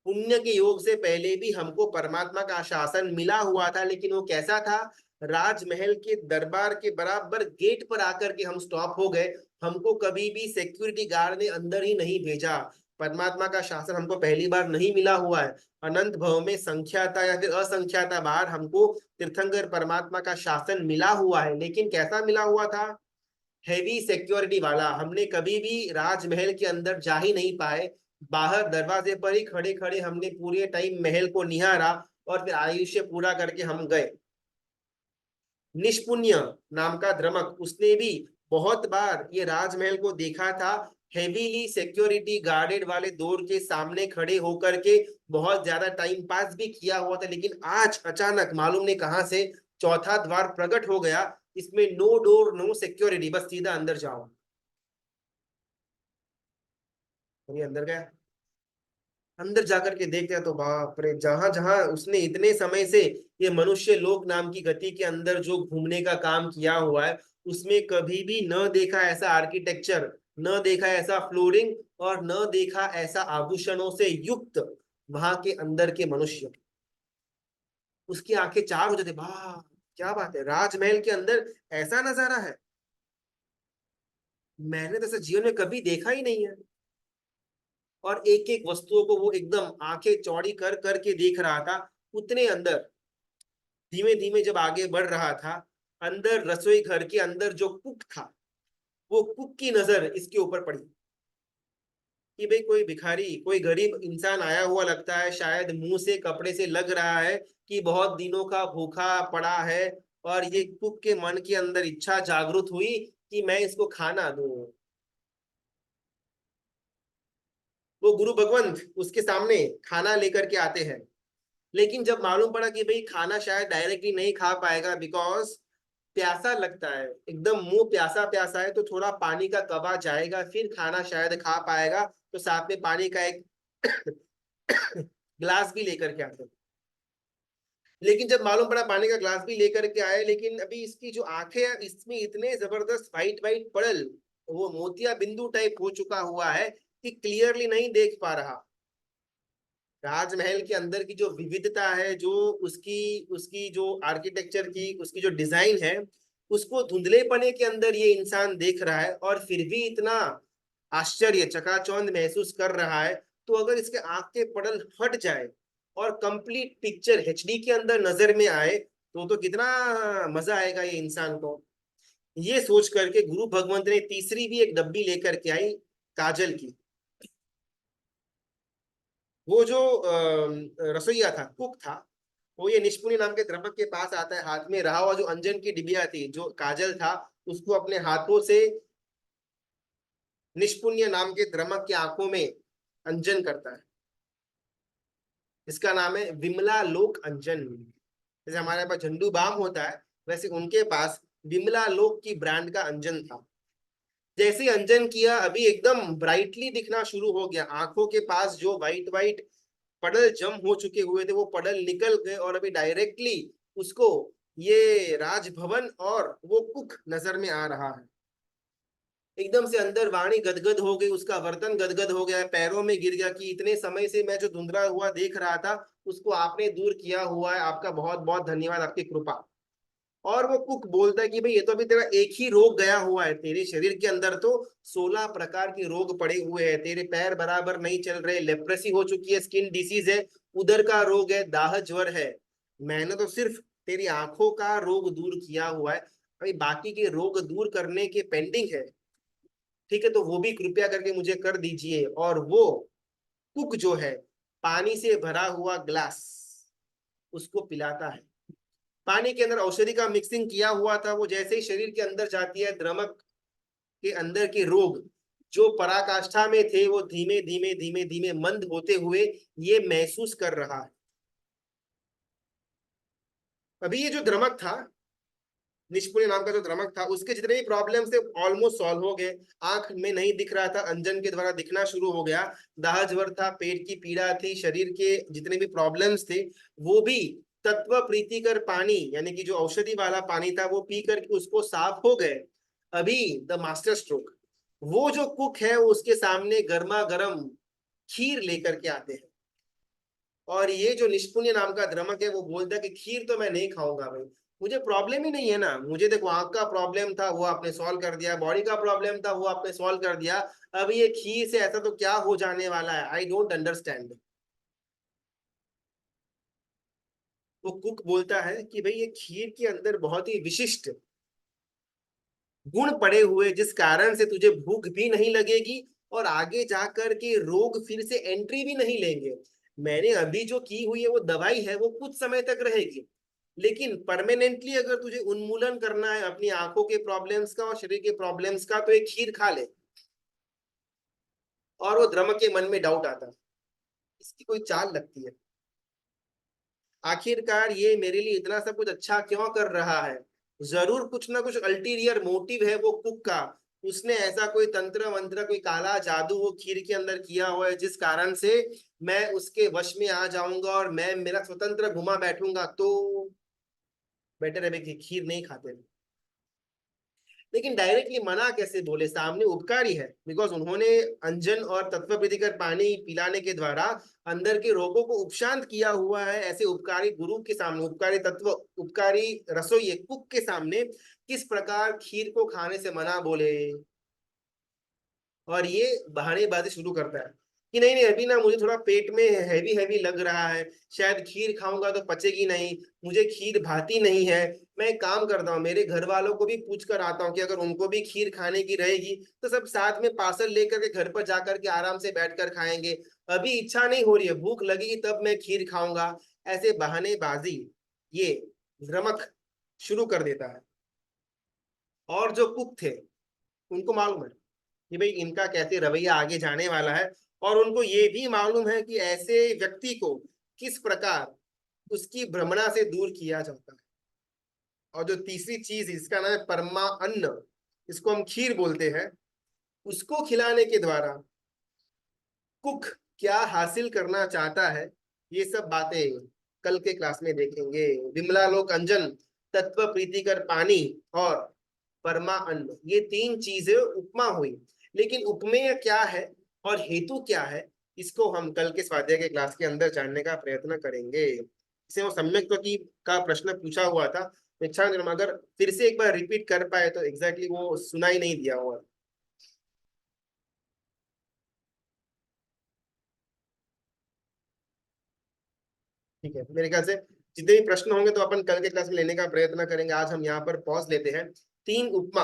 Speaker 1: पुण्य के योग से पहले भी हमको परमात्मा का शासन मिला हुआ था, लेकिन वो कैसा था? राजमहल के दरबार के बराबर गेट पर आकर के हम स्टॉप हो गए, हमको कभी भी सिक्योरिटी गार्ड ने अंदर ही नहीं भेजा। परमात्मा का शासन हमको पहली बार नहीं मिला हुआ है, अनंत भव में संख्याता या फिर असंख्याता बार हमको तीर्थंकर परमात्मा का शासन मिला हुआ है, लेकिन कैसा मिला हुआ था? हैवी सिक्योरिटी वाला। हमने कभी भी राजमहल के अंदर जा ही नहीं पाए, बाहर दरवाजे पर ही खड़े खड़े हमने पूरे टाइम महल को निहारा और फिर आयुष्य पूरा करके हम गए। निष्पुण्य नाम का द्रमक, उसने भी बहुत बार ये राजमहल को देखा था, हेवीली सिक्योरिटी गार्डेड वाले डोर के सामने खड़े होकर के बहुत ज्यादा टाइम पास भी किया हुआ था, लेकिन आज अचानक मालूम नहीं कहां से चौथा द्वार प्रकट हो गया, इसमें नो डोर नो सिक्योरिटी, बस सीधा अंदर जाओ। और ये अंदर गया, अंदर जाकर के देखते हैं तो बाप रे, जहां जहां उसने इतने समय से ये मनुष्य लोक नाम की गति के अंदर जो घूमने का काम किया हुआ है, उसमें कभी भी न देखा ऐसा आर्किटेक्चर, न देखा ऐसा फ्लोरिंग, और न देखा ऐसा आभूषणों से युक्त वहां के अंदर के मनुष्य। उसकी आंखें चार हो जाती, वाह क्या बात है, राजमहल के अंदर ऐसा नजारा है, मैंने तो ऐसा जीवन में कभी देखा ही नहीं है। और एक एक वस्तुओं को वो एकदम आंखें चौड़ी कर करके देख रहा था। उतने अंदर धीमे धीमे जब आगे बढ़ रहा था, अंदर रसोई घर के अंदर जो कुक था, वो कुक की नजर इसके ऊपर पड़ी कि भाई कोई भिखारी, कोई गरीब इंसान आया हुआ लगता है, शायद मुंह से कपड़े से लग रहा है कि बहुत दिनों का भूखा पड़ा है। और ये कुक के मन के अंदर इच्छा जागृत हुई कि मैं इसको खाना दूं। वो गुरु भगवंत उसके सामने खाना लेकर के आते हैं, लेकिन जब मालूम पड़ा कि भाई खाना शायद डायरेक्टली नहीं खा पाएगा, बिकॉज प्यासा लगता है, एकदम मुंह प्यासा प्यासा है, तो थोड़ा पानी का कबा जाएगा फिर खाना शायद खा पाएगा, तो साथ में पानी का एक ग्लास भी लेकर के आते हैं। लेकिन जब मालूम पड़ा पानी का ग्लास भी लेकर के आए, लेकिन अभी इसकी जो आंखें हैं इसमें इतने जबरदस्त वाइट वाइट पड़ल, वो मोतिया बिंदु टाइप हो चुका हुआ है कि क्लियरली नहीं देख पा रहा। राजमहल के अंदर की जो विविधता है, जो उसकी उसकी जो आर्किटेक्चर की उसकी जो डिजाइन है, उसको धुंधलेपने के अंदर ये इंसान देख रहा है और फिर भी इतना आश्चर्य चकाचौंध महसूस कर रहा है। तो अगर इसके आंख के पड़ल हट जाए और कंप्लीट पिक्चर एचडी के अंदर नजर में आए तो कितना मजा आएगा ये इंसान को। ये सोच करके गुरु भगवंत ने तीसरी भी एक डब्बी लेकर के आई, काजल की। वो जो रसोईया था, कुक था, वो ये निष्पुणी नाम के द्रमक के पास आता है, हाथ में रहा हुआ जो अंजन की डिबिया थी, जो काजल था, उसको अपने हाथों से निष्पुण्य नाम के द्रमक की आंखों में अंजन करता है। इसका नाम है विमला लोक अंजन। जैसे हमारे पास झंडू बाम होता है, वैसे उनके पास विमला लोक की ब्रांड का अंजन था। जैसे ही अंजन किया, अभी एकदम ब्राइटली दिखना शुरू हो गया। आंखों के पास जो वाइट वाइट पडल जम हो चुके हुए थे वो पडल निकल गए और अभी डायरेक्टली उसको ये राजभवन और वो कुक नजर में आ रहा है। एकदम से अंदर वाणी गदगद हो गई, उसका वर्तन गदगद हो गया, पैरों में गिर गया कि इतने समय से मैं जो धुंधला हुआ देख रहा था उसको आपने दूर किया हुआ है, आपका बहुत बहुत धन्यवाद, आपकी कृपा। और वो कुक बोलता है कि भाई ये तो अभी तेरा एक ही रोग गया हुआ है, तेरे शरीर के अंदर तो 16 प्रकार के रोग पड़े हुए हैं। तेरे पैर बराबर नहीं चल रहे, लेप्रेसी हो चुकी है, स्किन डिसीज है, उदर का रोग है, दाह ज्वर है। मैंने तो सिर्फ तेरी आंखों का रोग दूर किया हुआ है, अभी बाकी के रोग दूर करने के पेंडिंग है। ठीक है, तो वो भी कृपया करके मुझे कर दीजिए। और वो कुक जो है पानी से भरा हुआ ग्लास उसको पिलाता है। पानी के अंदर औषधि का मिक्सिंग किया हुआ था, वो जैसे ही शरीर के अंदर जाती है, द्रमक के अंदर के रोग जो पराकाष्ठा में थे वो धीमे धीमे धीमे धीमे मंद होते हुए ये महसूस कर रहा है। अभी ये जो द्रमक था, निष्पुणी नाम का जो द्रमक था, उसके जितने भी प्रॉब्लम थे ऑलमोस्ट सॉल्व हो गए। आंख में नहीं दिख रहा था, अंजन के द्वारा दिखना शुरू हो गया। दाह ज्वर था, पेट की पीड़ा थी, शरीर के जितने भी प्रॉब्लम्स थे वो भी तत्व प्रीतिकर पानी यानी कि जो औषधि वाला पानी था वो पी करके उसको साफ हो गए। अभी द मास्टर स्ट्रोक, वो जो कुक है उसके सामने गर्मा गर्म खीर लेकर के आते हैं। और ये जो निष्पुण्य नाम का द्रमक है वो बोलता है कि खीर तो मैं नहीं खाऊंगा भाई, मुझे प्रॉब्लम ही नहीं है ना। मुझे देखो आंख का प्रॉब्लम था वो आपने सॉल्व कर दिया, बॉडी का प्रॉब्लम था वो आपने सॉल्व कर दिया, अब ये खीर से ऐसा तो क्या हो जाने वाला है, आई डोंट अंडरस्टैंड। वो कुक बोलता है कि भाई ये खीर के अंदर बहुत ही विशिष्ट गुण पड़े हुए, जिस कारण से तुझे भूख भी नहीं लगेगी और आगे जाकर के रोग फिर से एंट्री भी नहीं लेंगे। मैंने अभी जो की हुई है वो दवाई है, वो कुछ समय तक रहेगी, लेकिन परमानेंटली अगर तुझे उन्मूलन करना है अपनी आंखों के प्रॉब्लम्स का और शरीर के प्रॉब्लम्स का, तो एक खीर खा ले। और वो द्रमक के मन में डाउट आता है, इसकी कोई चाल लगती है, आखिरकार ये मेरे लिए इतना सब कुछ अच्छा क्यों कर रहा है। जरूर कुछ ना कुछ अल्टीरियर मोटिव है वो कुक का। उसने ऐसा कोई तंत्र मंत्र, कोई काला जादू वो खीर के अंदर किया हुआ है जिस कारण से मैं उसके वश में आ जाऊंगा और मैं मेरा स्वतंत्र घुमा बैठूंगा। तो बेटर है कि खीर नहीं खाते। लेकिन डायरेक्टली मना कैसे बोले, सामने उपकारी है, बिकॉज उन्होंने अंजन और तत्व प्रीतिकर पानी पिलाने के द्वारा अंदर के रोगों को उपशांत किया हुआ है। ऐसे उपकारी गुरु के सामने, उपकारी तत्व, उपकारी रसोई कुक के सामने किस प्रकार खीर को खाने से मना बोले। और ये बहानेबाजी शुरू करता है कि नहीं नहीं अभी ना मुझे थोड़ा पेट में हैवी हैवी लग रहा है, शायद खीर खाऊंगा तो पचेगी नहीं, मुझे खीर भाती नहीं है। मैं एक काम करता हूँ, मेरे घर वालों को भी पूछ कर आता हूँ कि अगर उनको भी खीर खाने की रहेगी तो सब साथ में पार्सल लेकर के घर पर जाकर के आराम से बैठ कर खाएंगे। अभी इच्छा नहीं हो रही है, भूख लगेगी तब मैं खीर खाऊंगा। ऐसे बहानेबाजी ये रमक शुरू कर देता है। और जो कुक थे उनको मालूम है कि भाई इनका कैसे रवैया आगे जाने वाला है, और उनको ये भी मालूम है कि ऐसे व्यक्ति को किस प्रकार उसकी भ्रमणा से दूर किया जाता है। और जो तीसरी चीज इसका नाम है परमा अन्न, इसको हम खीर बोलते हैं, उसको खिलाने के द्वारा कुक क्या हासिल करना चाहता है, ये सब बातें कल के क्लास में देखेंगे। विमलालोक अंजन, तत्व प्रीतिकर पानी और परमा अन्न, ये तीन चीजें उपमा हुई। लेकिन उपमेय क्या है और हेतु क्या है, इसको हम कल के स्वाध्याय के क्लास के अंदर जानने का प्रयत्न करेंगे। इसे वो सम्यक त्वकी का प्रश्न पूछा हुआ था, इच्छा अगर फिर से एक बार रिपीट कर पाए तो एग्जैक्टली वो सुनाई नहीं दिया हुआ। ठीक है, मेरे ख्याल से जितने भी प्रश्न होंगे तो अपन कल के क्लास में लेने का प्रयत्न करेंगे। आज हम यहाँ पर पॉज लेते हैं। तीन उपमा,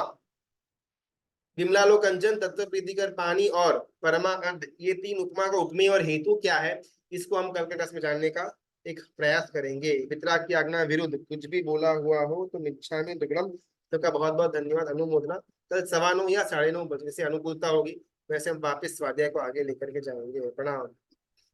Speaker 1: विमलालोक अंजन, तत्व प्रीतिकर पानी और परमानंद, ये तीन उपमा का उपमेय और हेतु क्या है, इसको हम कल के क्लास में जानने का एक प्रयास करेंगे। वितराग की आज्ञा विरुद्ध कुछ भी बोला हुआ हो तो मिच्छामि दुक्कडम। सबका बहुत बहुत धन्यवाद, अनुमोदना। कल 9:15 या 9:30 बजे से अनुकूलता होगी, वैसे हम वापस स्वाध्याय को आगे लेकर के जाएंगे। प्रणाम।